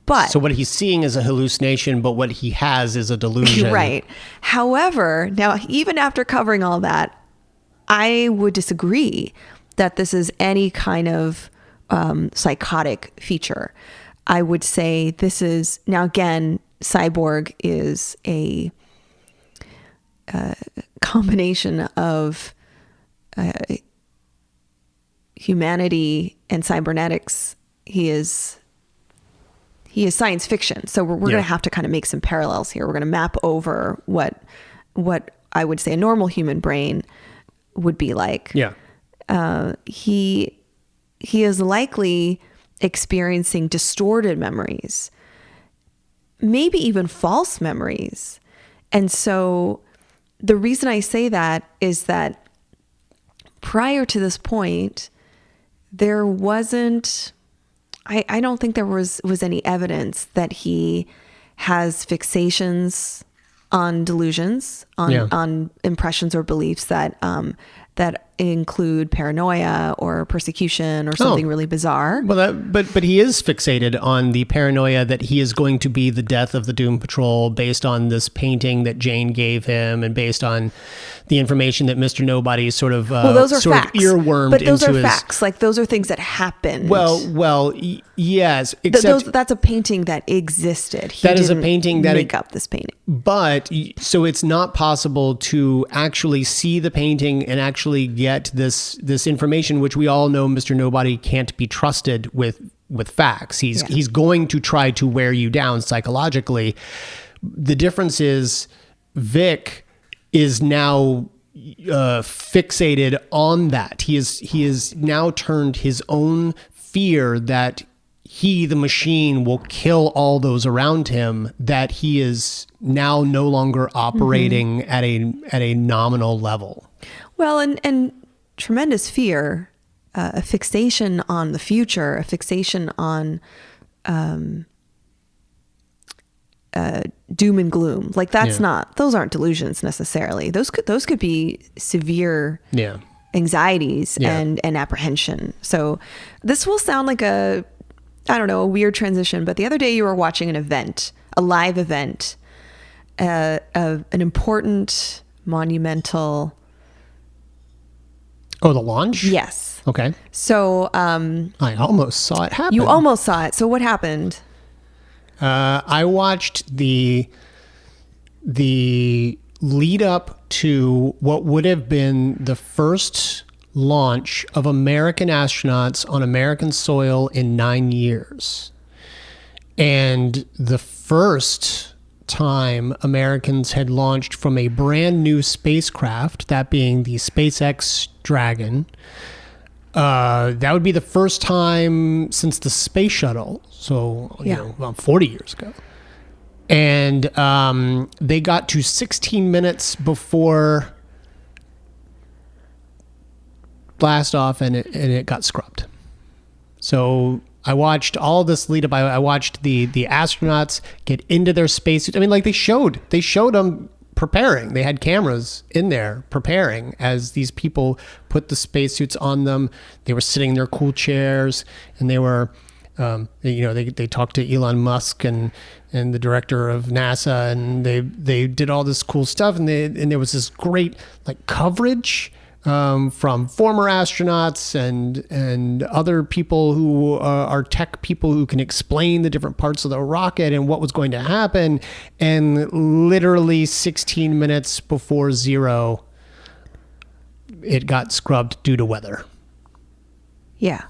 But so what he's seeing is a hallucination, but what he has is a delusion. Right. However, now even after covering all that, I would disagree that this is any kind of psychotic feature. I would say this is, now again, Cyborg is a combination of humanity and cybernetics. He is science fiction. So we're going to have to kind of make some parallels here. We're going to map over what I would say a normal human brain would be like. Yeah. He is likely experiencing distorted memories, maybe even false memories. And so the reason I say that is that prior to this point, there wasn't, I don't think there was any evidence that he has fixations on delusions, on impressions or beliefs that include paranoia or persecution or something really bizarre. Well, but he is fixated on the paranoia that he is going to be the death of the Doom Patrol based on this painting that Jane gave him and based on the information that Mr. Nobody sort of those are facts. Earwormed but those into are his facts. Like those are things that happened. Well, yes. Except that's a painting that existed. That is a painting that make up this painting. But so it's not possible to actually see the painting and actually get this information, which we all know Mr. Nobody can't be trusted with facts. He's going to try to wear you down psychologically. The difference is Vic is now fixated on that. He is now turned his own fear that he, the machine, will kill all those around him, that he is now no longer operating at a nominal level. Well, and tremendous fear, a fixation on the future, a fixation on doom and gloom. Like those aren't delusions necessarily. Those could be severe anxieties and apprehension. So this will sound like a weird transition, but the other day you were watching an event, a live event, of an important, monumental. Oh, the launch? Yes. Okay. So I almost saw it happen. You almost saw it. So what happened? I watched the lead up to what would have been the first launch of American astronauts on American soil in 9 years. And the first time Americans had launched from a brand new spacecraft, that being the SpaceX Dragon, that would be the first time since the space shuttle. So, about 40 years ago. And they got to 16 minutes before blast off, and it got scrubbed. So I watched all this lead up. I watched the astronauts get into their spacesuits. I mean, like they showed them preparing. They had cameras in there preparing as these people put the spacesuits on them. They were sitting in their cool chairs, and they were. They talked to Elon Musk and the director of NASA, and they did all this cool stuff, and there was this great like coverage from former astronauts and other people who are tech people who can explain the different parts of the rocket and what was going to happen. And literally 16 minutes before zero, it got scrubbed due to weather. Yeah.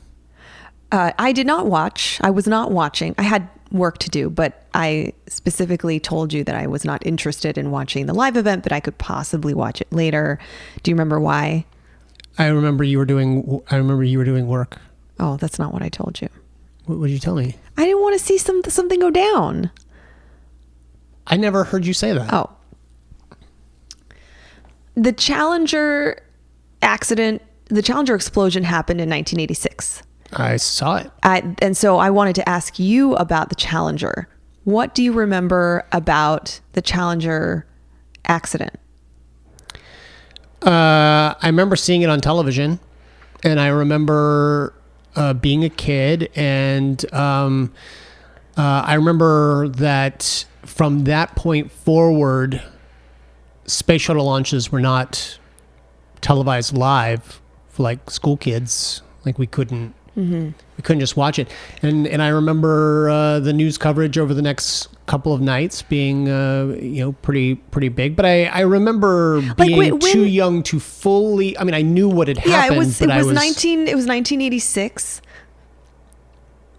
I did not watch. I was not watching. I had work to do, but I specifically told you that I was not interested in watching the live event, but I could possibly watch it later. Do you remember why? I remember you were doing work. Oh, that's not what I told you. What did you tell me? I didn't want to see something go down. I never heard you say that. Oh. The Challenger explosion happened in 1986. I saw it. And so I wanted to ask you about the Challenger. What do you remember about the Challenger accident? I remember seeing it on television, and I remember being a kid, and I remember that from that point forward, space shuttle launches were not televised live for like school kids. Like we couldn't just watch it. And I remember the news coverage over the next couple of nights being pretty big. But I remember being too young to fully. I mean, I knew what had happened. Yeah, it was 1986.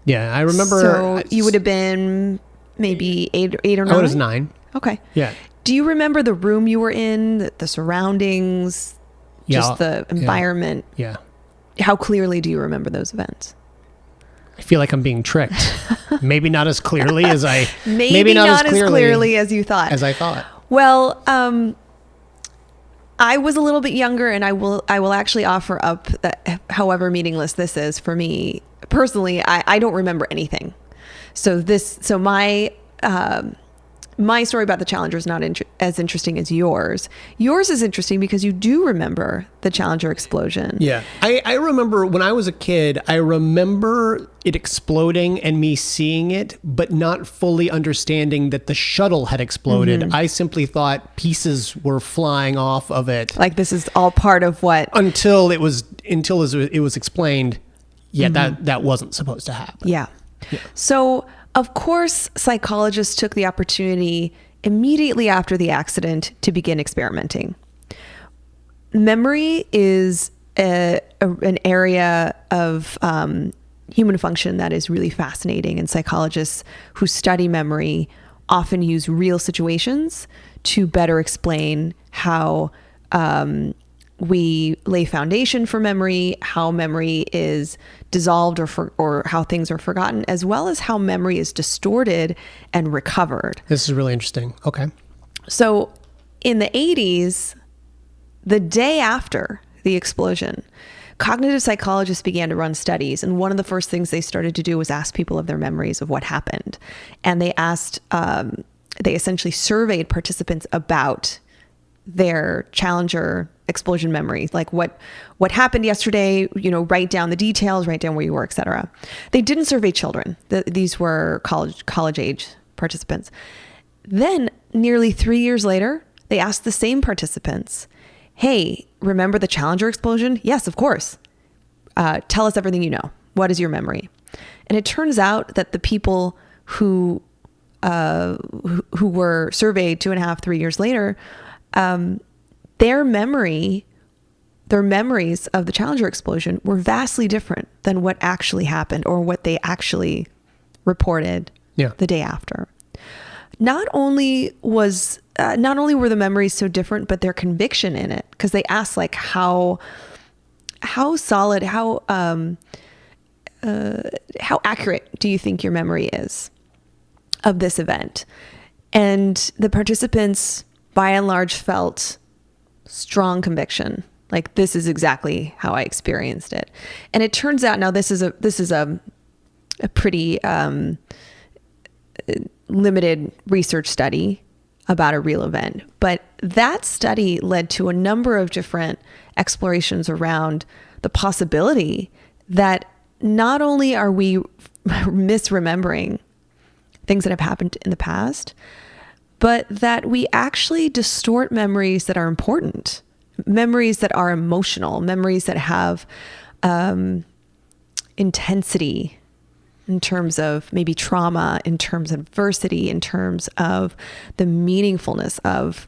Yeah, I remember. So you would have been maybe eight or 9. I was 9. Okay. Yeah. Do you remember the room you were in, the surroundings, just the environment? Yeah. How clearly do you remember those events? I feel like I'm being tricked. Maybe not as clearly as I. maybe not as clearly as you thought. As I thought. Well, I was a little bit younger, and I will actually offer up that, however meaningless this is for me personally, I don't remember anything. So my story about the Challenger is not as interesting as yours. Yours is interesting because you do remember the Challenger explosion. Yeah. I remember when I was a kid, I remember it exploding and me seeing it, but not fully understanding that the shuttle had exploded. I simply thought pieces were flying off of it. Like this is all part of what... Until it was explained, that wasn't supposed to happen. Yeah. So... Of course, psychologists took the opportunity immediately after the accident to begin experimenting. Memory is an area of human function that is really fascinating, and psychologists who study memory often use real situations to better explain how we lay foundation for memory, how memory is dissolved or how things are forgotten, as well as how memory is distorted and recovered. This is really interesting. Okay. So in the 80s, the day after the explosion, cognitive psychologists began to run studies. And one of the first things they started to do was ask people of their memories of what happened. And they they essentially surveyed participants about their Challenger explosion memory, like what happened yesterday, write down the details, write down where you were, etc. They didn't survey children. These were college age participants. Then nearly 3 years later, they asked the same participants, hey, remember the Challenger explosion? Yes, of course. Tell us everything you know. What is your memory? And it turns out that the people who were surveyed 2.5, 3 years later their memories of the Challenger explosion were vastly different than what actually happened or what they actually reported the day after. Not only were the memories so different, but their conviction in it, because they asked like how solid, how accurate do you think your memory is of this event? And the participants, by and large, felt strong conviction. Like, this is exactly how I experienced it. And it turns out, now this is a pretty limited research study about a real event, but that study led to a number of different explorations around the possibility that not only are we misremembering things that have happened in the past, but that we actually distort memories that are important, memories that are emotional, memories that have intensity in terms of maybe trauma, in terms of adversity, in terms of the meaningfulness of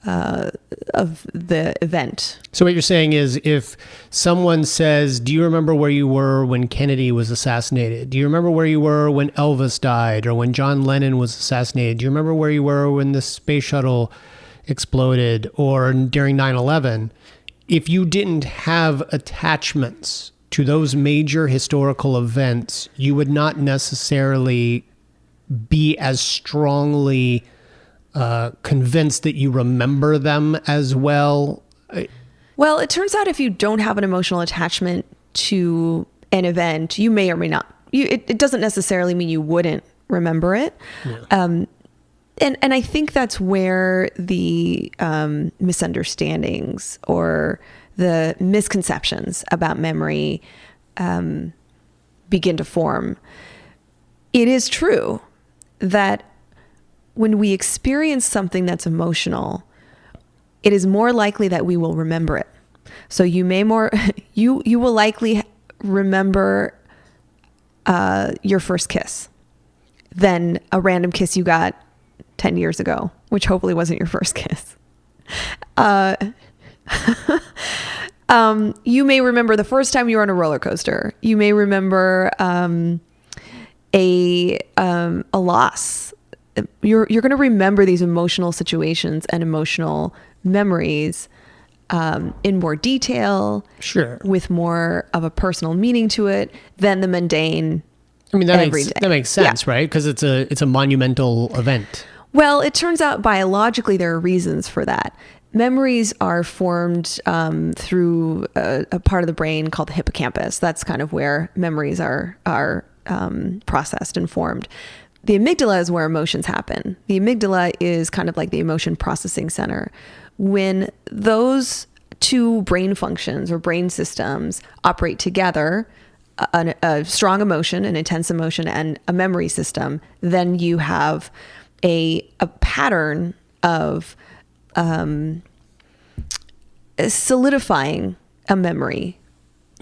the event. So what you're saying is, if someone says, do you remember where you were when Kennedy was assassinated? Do you remember where you were when Elvis died or when John Lennon was assassinated? Do you remember where you were when the space shuttle exploded or during 9/11? If you didn't have attachments to those major historical events, you would not necessarily be as strongly convinced that you remember them as well. Well, it turns out if you don't have an emotional attachment to an event, you may or may not. It doesn't necessarily mean you wouldn't remember it. Yeah. And I think that's where the misunderstandings or the misconceptions about memory begin to form. It is true that when we experience something that's emotional, it is more likely that we will remember it. So you will likely remember your first kiss than a random kiss you got 10 years ago, which hopefully wasn't your first kiss. You may remember the first time you were on a roller coaster. You may remember a loss. You're going to remember these emotional situations and emotional memories in more detail, sure, with more of a personal meaning to it than the mundane. I mean, that makes sense, yeah. Right? Because it's a monumental event. Well, it turns out biologically there are reasons for that. Memories are formed through a part of the brain called the hippocampus. That's kind of where memories are processed and formed. The amygdala is where emotions happen. The amygdala is kind of like the emotion processing center. When those two brain functions or brain systems operate together, a strong emotion, an intense emotion, and a memory system, then you have a pattern of solidifying a memory,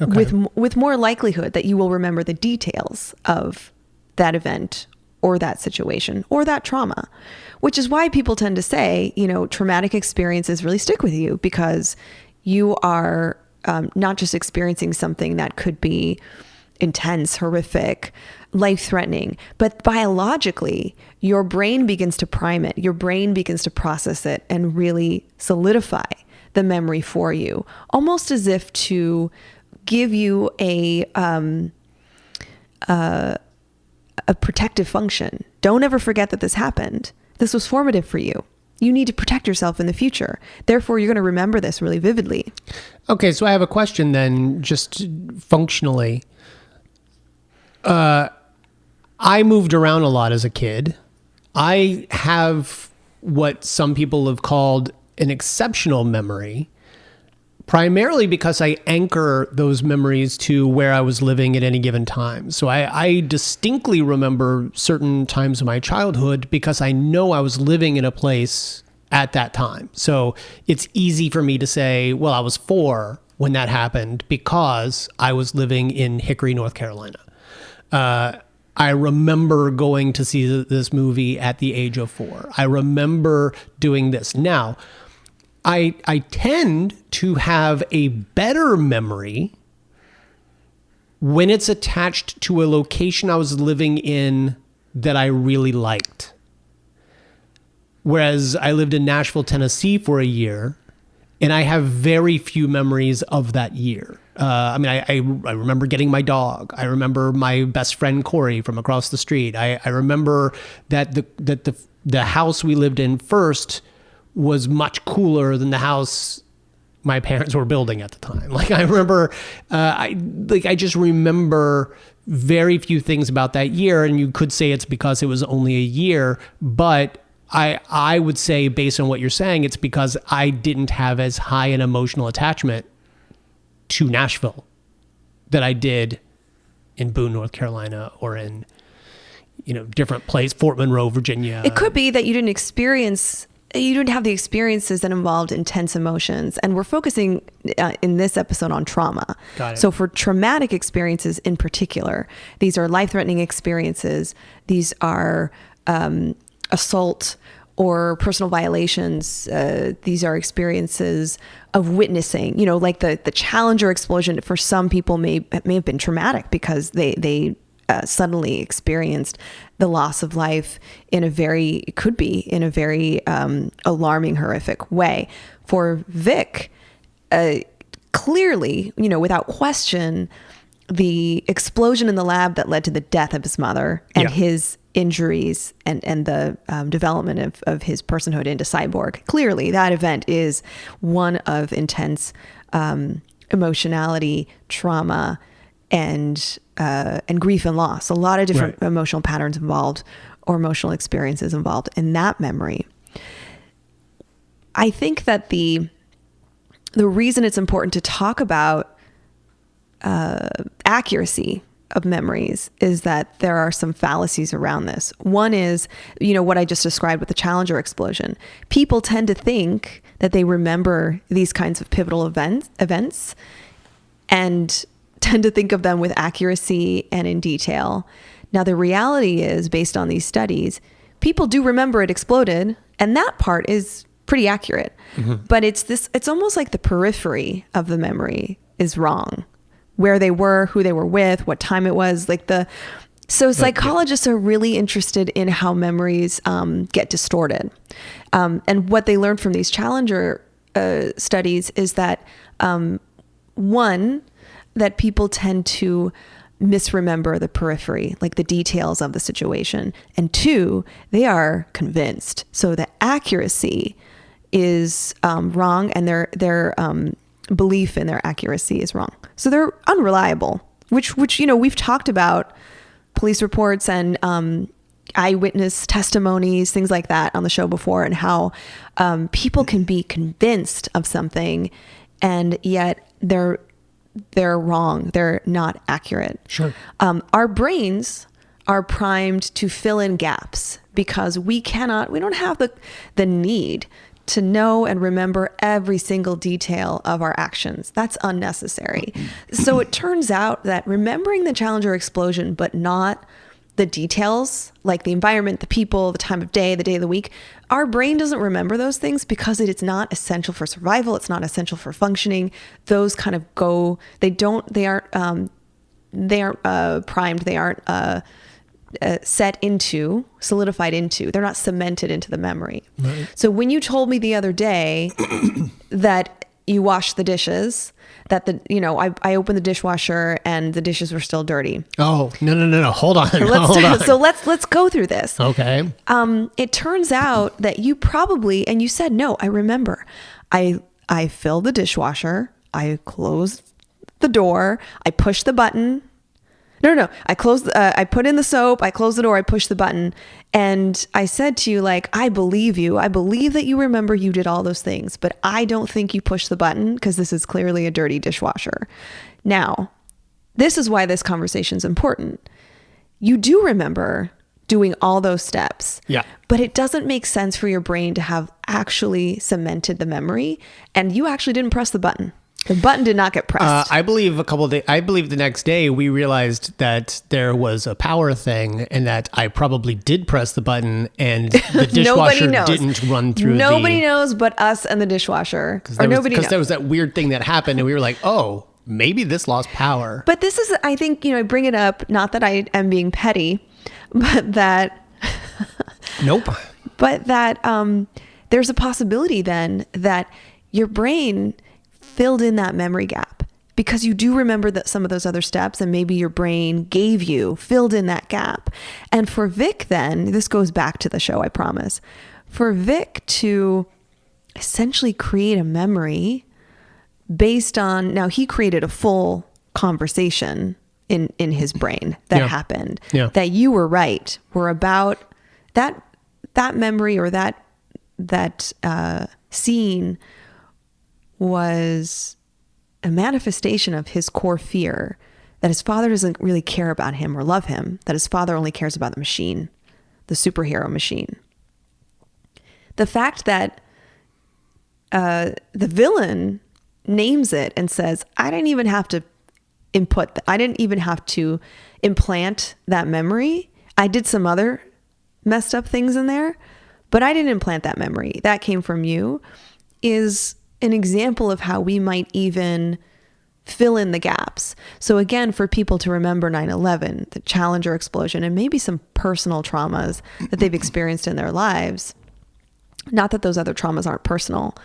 okay, with more likelihood that you will remember the details of that event or that situation or that trauma, which is why people tend to say, traumatic experiences really stick with you, because you are not just experiencing something that could be intense, horrific, life-threatening, but biologically, your brain begins to prime it. Your brain begins to process it and really solidify the memory for you, almost as if to give you a protective function. Don't ever forget that this happened. This was formative for you. You need to protect yourself in the future. Therefore, you're going to remember this really vividly. Okay, so I have a question then, just functionally. I moved around a lot as a kid. I have what some people have called an exceptional memory, primarily because I anchor those memories to where I was living at any given time. So I distinctly remember certain times of my childhood because I know I was living in a place at that time. So it's easy for me to say, well, I was 4 when that happened because I was living in Hickory, North Carolina. I remember going to see this movie at the age of 4. I remember doing this. Now, I tend to have a better memory when it's attached to a location I was living in that I really liked. Whereas I lived in Nashville, Tennessee for a year, and I have very few memories of that year. I mean, I remember getting my dog. I remember my best friend Corey from across the street. I remember that the house we lived in first was much cooler than the house my parents were building at the time. Like I remember, I just remember very few things about that year, and you could say it's because it was only a year, but I would say, based on what you're saying, it's because I didn't have as high an emotional attachment to Nashville that I did in Boone, North Carolina, or in, different place, Fort Monroe, Virginia. It could be that you didn't have the experiences that involved intense emotions. And we're focusing in this episode on trauma. Got it. So for traumatic experiences in particular, these are life-threatening experiences. These are assault or personal violations. These are experiences of witnessing, like the Challenger explosion for some people may have been traumatic because they suddenly experienced the loss of life in a very alarming, horrific way. For Vic, clearly, without question, the explosion in the lab that led to the death of his mother and his injuries and the development of his personhood into Cyborg. Clearly, that event is one of intense emotionality, trauma, and grief and loss. A lot of different emotional patterns involved, or emotional experiences involved in that memory. I think that the reason it's important to talk about accuracy of memories is that there are some fallacies around this. One is, what I just described with the Challenger explosion. People tend to think that they remember these kinds of pivotal events and tend to think of them with accuracy and in detail. Now, the reality is, based on these studies, people do remember it exploded, and that part is pretty accurate. Mm-hmm. But it's almost like the periphery of the memory is wrong. Where they were, who they were with, what time it was, so psychologists are really interested in how memories get distorted. And what they learned from these Challenger studies is that, one, that people tend to misremember the periphery, like the details of the situation. And two, they are convinced. So the accuracy is wrong, and their belief in their accuracy is wrong. So they're unreliable, which we've talked about police reports and eyewitness testimonies, things like that on the show before, and how people can be convinced of something and yet they're wrong. They're not accurate. Sure. Our brains are primed to fill in gaps because we don't have the need to know and remember every single detail of our actions. That's unnecessary. So it turns out that remembering the Challenger explosion, but not the details, like the environment, the people, the time of day, the day of the week, our brain doesn't remember those things because it's not essential for survival. It's not essential for functioning. Those kind of they aren't primed. They aren't solidified into, they're not cemented into the memory. Right. So when you told me the other day that you washed the dishes, that I opened the dishwasher and the dishes were still dirty. Oh, no. Hold on. Hold on. So let's go through this. Okay. It turns out that you probably, and you said, no, I remember. I filled the dishwasher. I closed the door. I pushed the button. No. I closed. I put in the soap. I closed the door. I pushed the button, and I said to you, I believe you. I believe that you remember you did all those things, but I don't think you pushed the button because this is clearly a dirty dishwasher. Now, this is why this conversation is important. You do remember doing all those steps. Yeah. But it doesn't make sense for your brain to have actually cemented the memory, and you actually didn't press the button. The button did not get pressed. I believe the next day we realized that there was a power thing and that I probably did press the button and the dishwasher didn't run through. Nobody knows but us and the dishwasher. Because there was that weird thing that happened and we were like, oh, maybe this lost power. But this is, I think, I bring it up, not that I am being petty, but that... Nope. But that there's a possibility then that your brain filled in that memory gap because you do remember that some of those other steps and maybe your brain filled in that gap. And for Vic then, this goes back to the show, I promise, for Vic to essentially create a memory based on, now he created a full conversation in his brain that happened, that you were right, were about that memory or that scene was a manifestation of his core fear that his father doesn't really care about him or love him, that his father only cares about the machine, the superhero machine. The fact that the villain names it and says, I didn't even have to implant that memory. I did some other messed up things in there, but I didn't implant that memory. That came from you, is an example of how we might even fill in the gaps. So again, for people to remember 9/11, the Challenger explosion, and maybe some personal traumas that they've experienced in their lives, not that those other traumas aren't personal,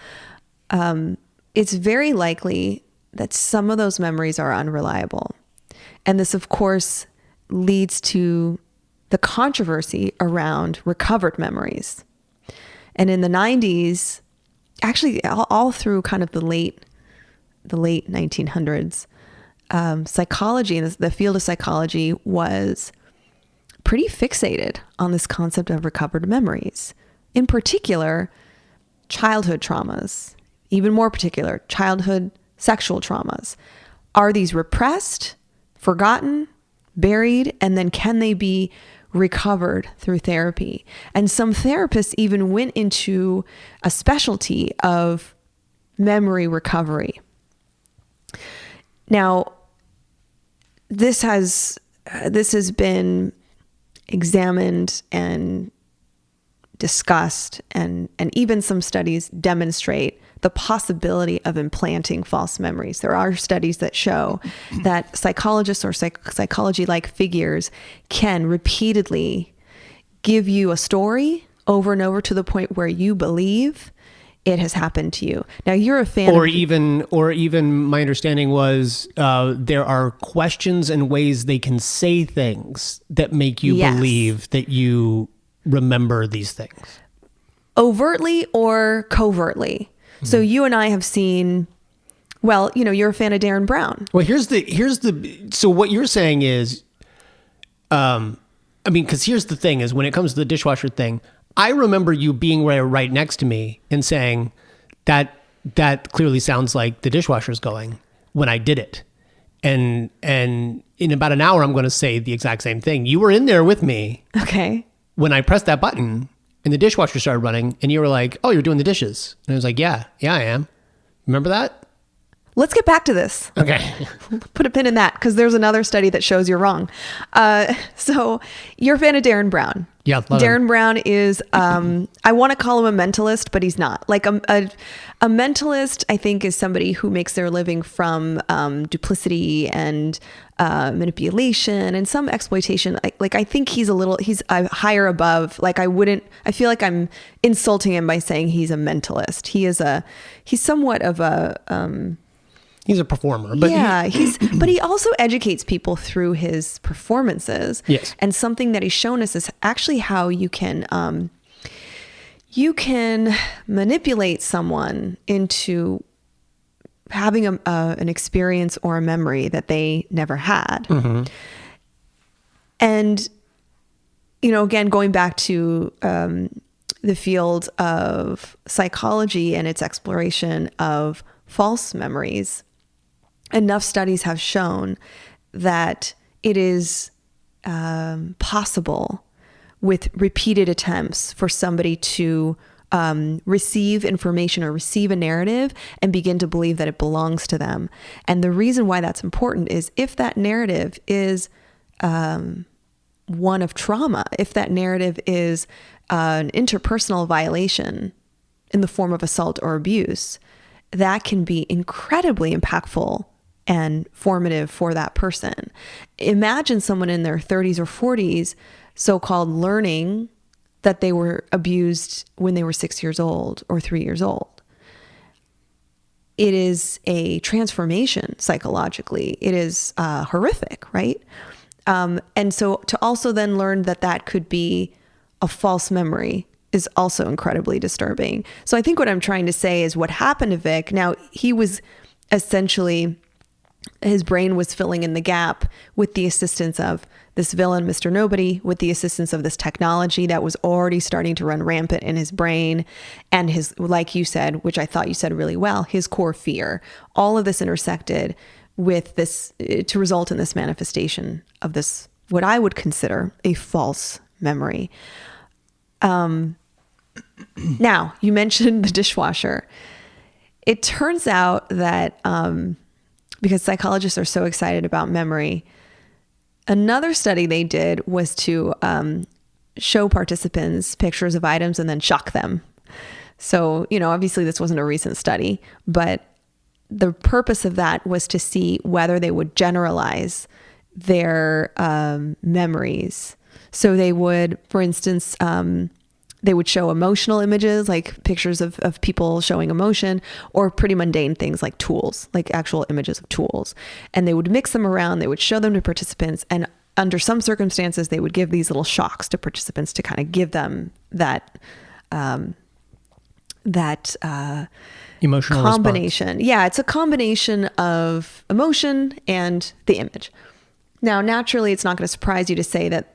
it's very likely that some of those memories are unreliable. And this, of course, leads to the controversy around recovered memories. And in the 90s, actually all through kind of the late 1900s, psychology and the field of psychology was pretty fixated on this concept of recovered memories. In particular, childhood traumas, even more particular, childhood sexual traumas. Are these repressed, forgotten, buried, and then can they be recovered through therapy? And some therapists even went into a specialty of memory recovery. Now, this has been examined and discussed, and even some studies demonstrate the possibility of implanting false memories. There are studies that show that psychologists or psychology-like figures can repeatedly give you a story over and over to the point where you believe it has happened to you. Now, you're a fan or even my understanding was there are questions and ways they can say things that make you believe that you remember these things. Overtly or covertly. So you and I have seen, well, you're a fan of Darren Brown. Well, so what you're saying is, because here's the thing is when it comes to the dishwasher thing, I remember you being right next to me and saying that clearly sounds like the dishwasher's going when I did it. And in about an hour, I'm going to say the exact same thing. You were in there with me. Okay. When I pressed that button and the dishwasher started running and you were like, oh, you're doing the dishes. And I was like, yeah, I am. Remember that? Let's get back to this. Okay. Put a pin in that because there's another study that shows you're wrong. So you're a fan of Darren Brown. Yeah. Darren Brown is, I want to call him a mentalist, but he's not. Like a mentalist, I think, is somebody who makes their living from duplicity and manipulation and some exploitation. I think he's higher above. I feel like I'm insulting him by saying he's a mentalist. He's somewhat of a, he's a performer, but but he also educates people through his performances. Yes. And something that he's shown us is actually how you can manipulate someone into having an experience or a memory that they never had. Mm-hmm. And, again, going back to the field of psychology and its exploration of false memories, enough studies have shown that it is possible with repeated attempts for somebody to receive information or receive a narrative and begin to believe that it belongs to them. And the reason why that's important is if that narrative is one of trauma, if that narrative is an interpersonal violation in the form of assault or abuse, that can be incredibly impactful and formative for that person. Imagine someone in their 30s or 40s, so-called learning that they were abused when they were 6 years old or 3 years old. It is a transformation psychologically. It is horrific, right? And so to also then learn that that could be a false memory is also incredibly disturbing. So I think what I'm trying to say is what happened to Vic. Now, he was essentially, his brain was filling in the gap with the assistance of this villain, Mr. Nobody, with the assistance of this technology that was already starting to run rampant in his brain. And his, like you said, which I thought you said really well, his core fear. All of this intersected with this to result in this manifestation of this, what I would consider a false memory. Now, you mentioned the dishwasher. It turns out that because psychologists are so excited about memory, another study they did was to show participants pictures of items and then shock them. So, obviously this wasn't a recent study, but the purpose of that was to see whether they would generalize their memories. So they would, for instance, they would show emotional images, like pictures of people showing emotion, or pretty mundane things like tools, like actual images of tools. And they would mix them around. They would show them to participants. And under some circumstances, they would give these little shocks to participants to kind of give them that emotional combination. Response. Yeah, it's a combination of emotion and the image. Now, naturally, it's not going to surprise you to say that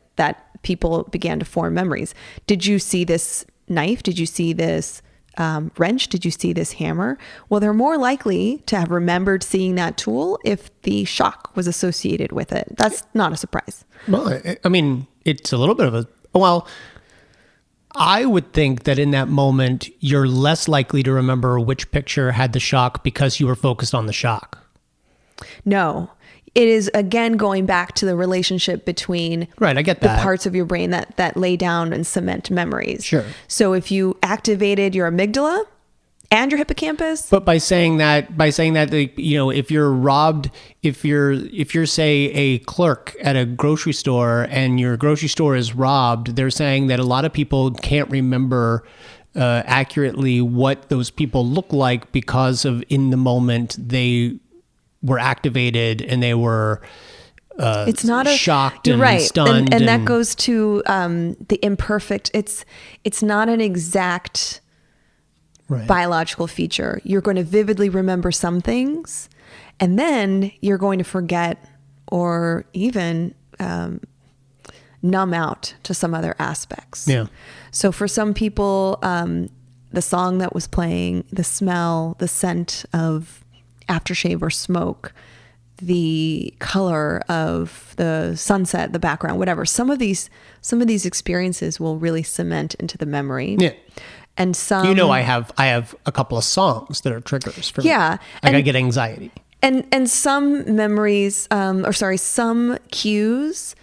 people began to form memories. Did you see this knife? Did you see this wrench? Did you see this hammer? Well, they're more likely to have remembered seeing that tool if the shock was associated with it. That's not a surprise. Well, I mean, it's a little bit of a, well, I would think that in that moment, you're less likely to remember which picture had the shock because you were focused on the shock. No. It is, again, going back to the relationship between right, I get the that. parts of your brain that lay down and cement memories. Sure. So if you activated your amygdala and your hippocampus. But by saying that, if you're robbed, if you're say a clerk at a grocery store and your grocery store is robbed, they're saying that a lot of people can't remember accurately what those people look like because of in the moment they were activated and they were it's not shocked and right. Stunned. And that goes to the imperfect. It's not an exact biological feature. You're going to vividly remember some things, and then you're going to forget or even numb out to some other aspects. Yeah. So for some people, the song that was playing, the smell, the scent of aftershave or smoke, the color of the sunset, the background, whatever. Some of these experiences will really cement into the memory. Yeah. And some, I have a couple of songs that are triggers for me. Yeah. I get anxiety. And some memories, some cues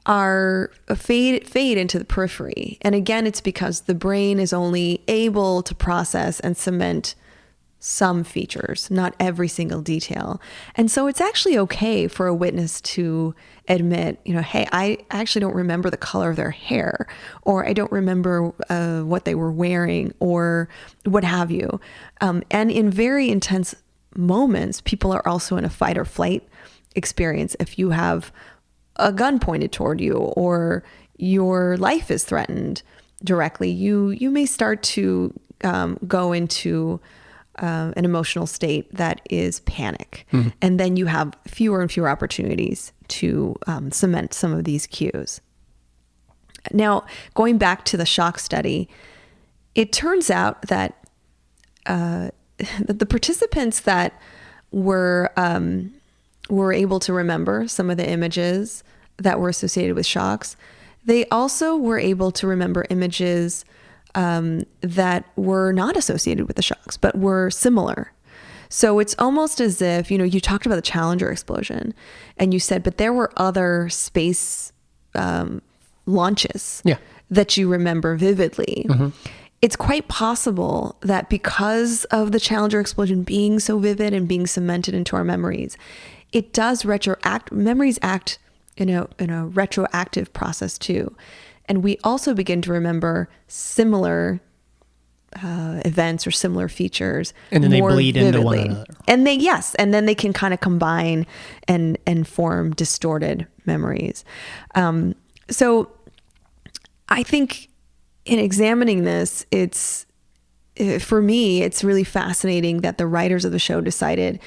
are fade into the periphery. And again, it's because the brain is only able to process and cement some features, not every single detail. And so it's actually okay for a witness to admit, hey, I actually don't remember the color of their hair, or I don't remember what they were wearing, or what have you. And in very intense moments, people are also in a fight or flight experience. If you have a gun pointed toward you or your life is threatened directly, you may start to go into an emotional state that is panic. Mm-hmm. And then you have fewer and fewer opportunities to cement some of these cues. Now, going back to the shock study, it turns out that the participants that were able to remember some of the images that were associated with shocks, they also were able to remember images that were not associated with the shocks, but were similar. So it's almost as if, you talked about the Challenger explosion and you said, but there were other space launches that you remember vividly. Mm-hmm. It's quite possible that because of the Challenger explosion being so vivid and being cemented into our memories, it does memories act in a retroactive process too. And we also begin to remember similar events or similar features. And then they bleed vividly into one another. And then they can kind of combine and form distorted memories. So I think in examining this, for me, it's really fascinating that the writers of the show decided,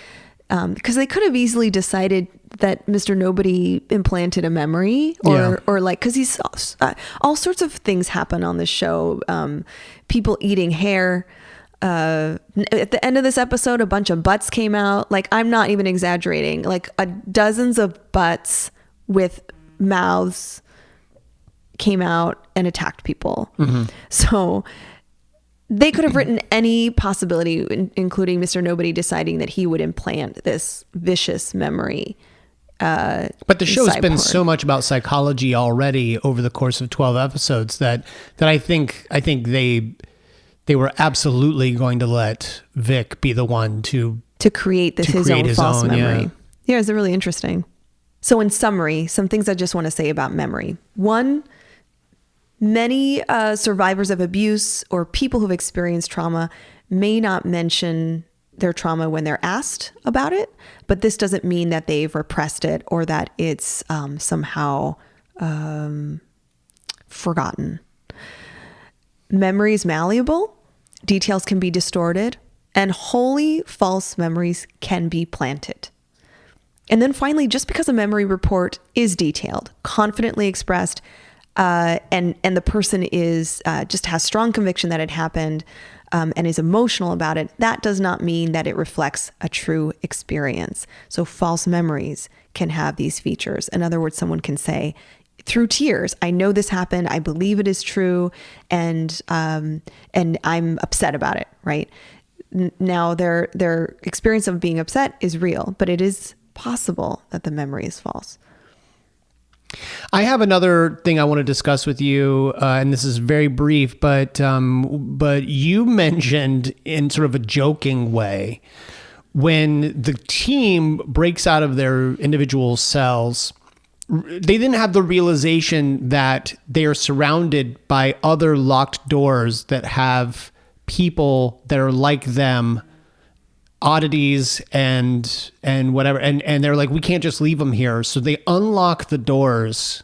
because they could have easily decided that Mr. Nobody implanted a memory or like, because he's all sorts of things happen on this show. People eating hair. At the end of this episode, a bunch of butts came out. Like, I'm not even exaggerating. Like dozens of butts with mouths came out and attacked people. Mm-hmm. So they could have written any possibility, including Mr. Nobody deciding that he would implant this vicious memory. But the show's been so much about psychology already over the course of 12 episodes that I think they were absolutely going to let Vic be the one to create his own false memory. Yeah, it's really interesting. So in summary, some things I just want to say about memory. One, many survivors of abuse or people who've experienced trauma may not mention their trauma when they're asked about it, but this doesn't mean that they've repressed it or that it's somehow forgotten. Memory is malleable, details can be distorted, and wholly false memories can be planted. And then finally, just because a memory report is detailed, confidently expressed, and the person is just has strong conviction that it happened and is emotional about it, that does not mean that it reflects a true experience. So false memories can have these features. In other words, someone can say, through tears, I know this happened, I believe it is true, and I'm upset about it, right? Now their experience of being upset is real, but it is possible that the memory is false. I have another thing I want to discuss with you, and this is very brief, but you mentioned in sort of a joking way, when the team breaks out of their individual cells, they didn't have the realization that they are surrounded by other locked doors that have people that are like them, oddities and whatever, and they're like, we can't just leave them here, so they unlock the doors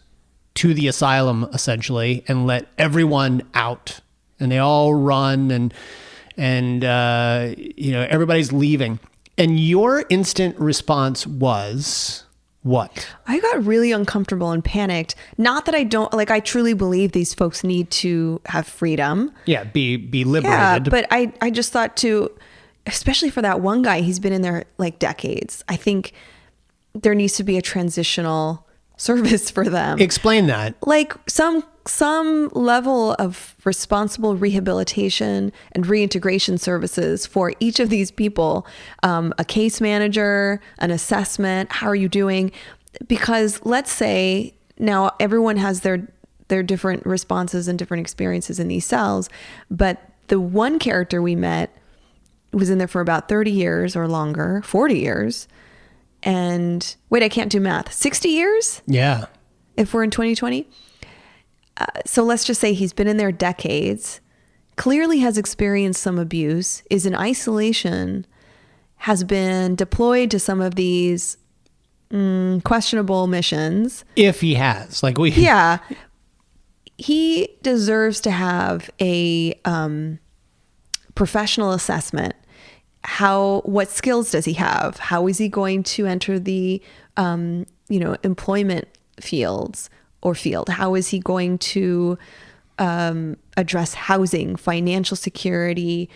to the asylum essentially and let everyone out, and they all run and everybody's leaving, and your instant response was what? I got really uncomfortable and panicked. Not that I don't, like, I truly believe these folks need to have freedom, be liberated, but I just thought too, especially for that one guy, he's been in there like decades. I think there needs to be a transitional service for them. Explain that. Like some level of responsible rehabilitation and reintegration services for each of these people. A case manager, an assessment. How are you doing? Because let's say now everyone has their different responses and different experiences in these cells, but the one character we met was in there for about 30 years or longer, 40 years. And wait, I can't do math. 60 years? Yeah. If we're in 2020. So let's just say he's been in there decades, clearly has experienced some abuse, is in isolation, has been deployed to some of these questionable missions. If he has, Yeah. He deserves to have a professional assessment. What skills does he have? How is he going to enter the, employment field? How is he going to address housing, financial security,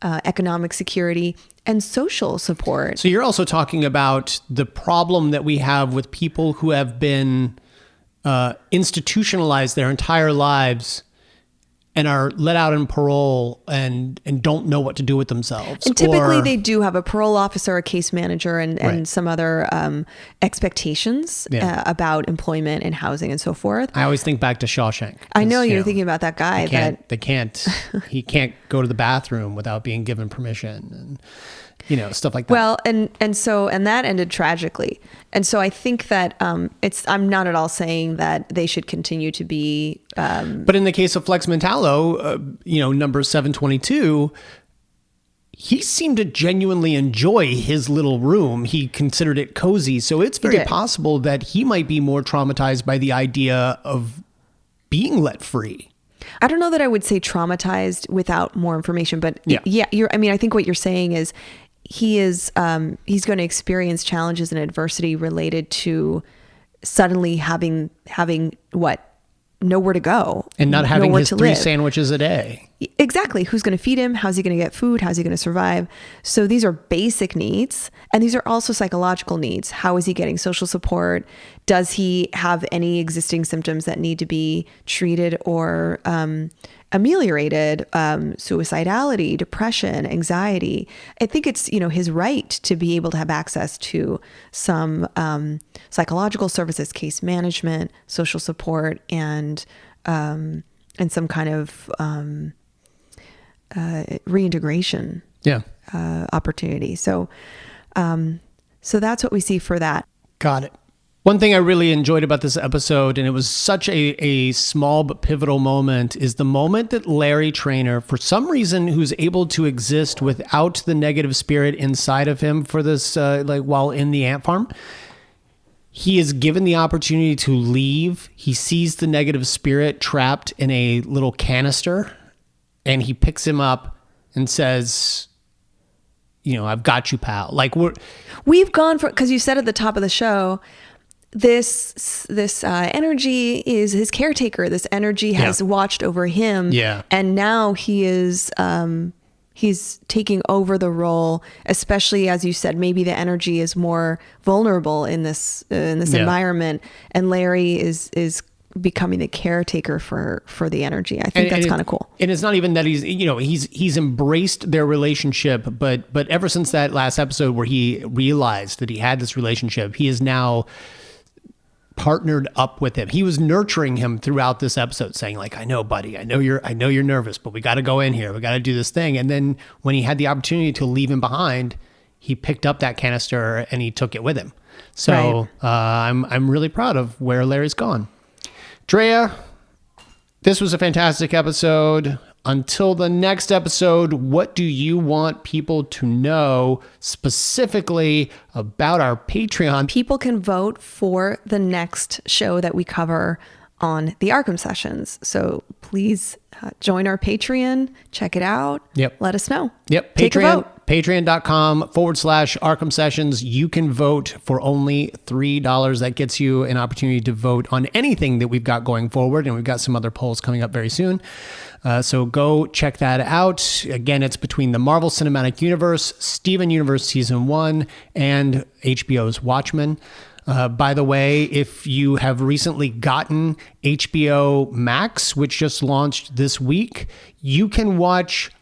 economic security, and social support? So you're also talking about the problem that we have with people who have been institutionalized their entire lives and are let out on parole and don't know what to do with themselves. And typically they do have a parole officer, a case manager, and Right. some other expectations about employment and housing and so forth. I always think back to Shawshank. I know you're thinking about that guy, He can't go to the bathroom without being given permission, and stuff like that. well, and that ended tragically. And so I think that I'm not at all saying that they should continue to be. But in the case of Flex Mentallo, number 722, he seemed to genuinely enjoy his little room. He considered it cozy. So it's very possible that he might be more traumatized by the idea of being let free. I don't know that I would say traumatized without more information, but I think what you're saying is he's going to experience challenges and adversity related to suddenly having nowhere to go and not having nowhere his to 3 live. sandwiches a day. Exactly. Who's going to feed him? How's he going to get food? How's he going to survive? So these are basic needs. And these are also psychological needs. How is he getting social support? Does he have any existing symptoms that need to be treated or ameliorated? Suicidality, depression, anxiety. I think it's, his right to be able to have access to some psychological services, case management, social support, and some kind of reintegration opportunity. So that's what we see for that. Got it. One thing I really enjoyed about this episode, and it was such a small but pivotal moment, is the moment that Larry Trainor, for some reason, who's able to exist without the negative spirit inside of him for this, while in the ant farm, he is given the opportunity to leave. He sees the negative spirit trapped in a little canister, and he picks him up and says, I've got you, pal. We've gone for, because you said at the top of the show, this energy is his caretaker. This energy has watched over him. Yeah. And now he is, he's taking over the role, especially as you said, maybe the energy is more vulnerable in this environment, and Larry is becoming the caretaker for the energy. I think that's kind of cool. And it's not even that he's embraced their relationship, but ever since that last episode where he realized that he had this relationship, he is now partnered up with him. He was nurturing him throughout this episode, saying I know, buddy, I know you're nervous, but we got to go in here. We got to do this thing. And then when he had the opportunity to leave him behind, he picked up that canister and he took it with him. So I'm really proud of where Larry's gone. Drea, this was a fantastic episode. Until the next episode, what do you want people to know specifically about our Patreon? People can vote for the next show that we cover on the Arkham Sessions. So please join our Patreon, check it out. Yep. Let us know. Yep. Take a vote. Patreon.com/Arkham Sessions. You can vote for only $3. That gets you an opportunity to vote on anything that we've got going forward. And we've got some other polls coming up very soon. So go check that out. Again, it's between the Marvel Cinematic Universe, Steven Universe Season 1, and HBO's Watchmen. By the way, if you have recently gotten HBO Max, which just launched this week, you can watch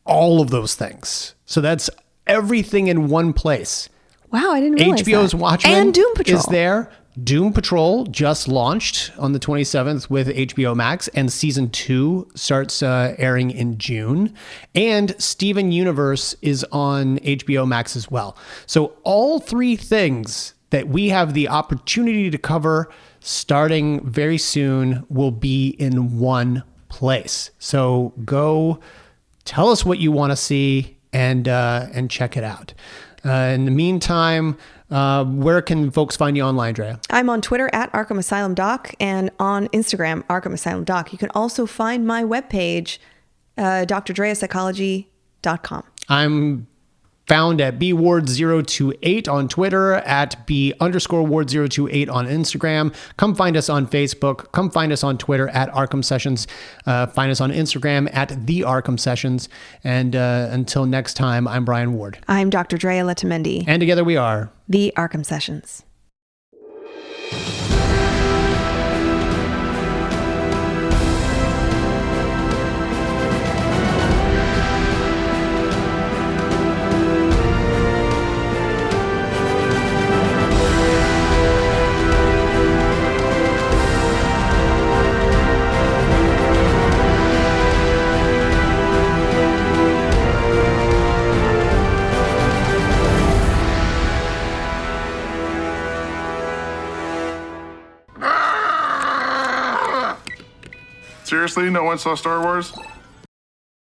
all of those things. So that's everything in one place. Wow, I didn't realize HBO's that. Watchmen and Doom Patrol is there. Doom Patrol just launched on the 27th with HBO Max, and season 2 starts airing in June. And Steven Universe is on HBO Max as well. So all 3 things that we have the opportunity to cover starting very soon will be in one place. So go tell us what you want to see and check it out. In the meantime, where can folks find you online, Drea? I'm on Twitter at Arkham Asylum Doc and on Instagram, Arkham Asylum Doc. You can also find my webpage, drdreapsychology.com. I'm found at bward028 on Twitter, at b_ward028 on Instagram. Come find us on Facebook. Come find us on Twitter at Arkham Sessions. Find us on Instagram at The Arkham Sessions. And until next time, I'm Brian Ward. I'm Dr. Drea Letamendi. And together we are The Arkham Sessions. Seriously, no one saw Star Wars?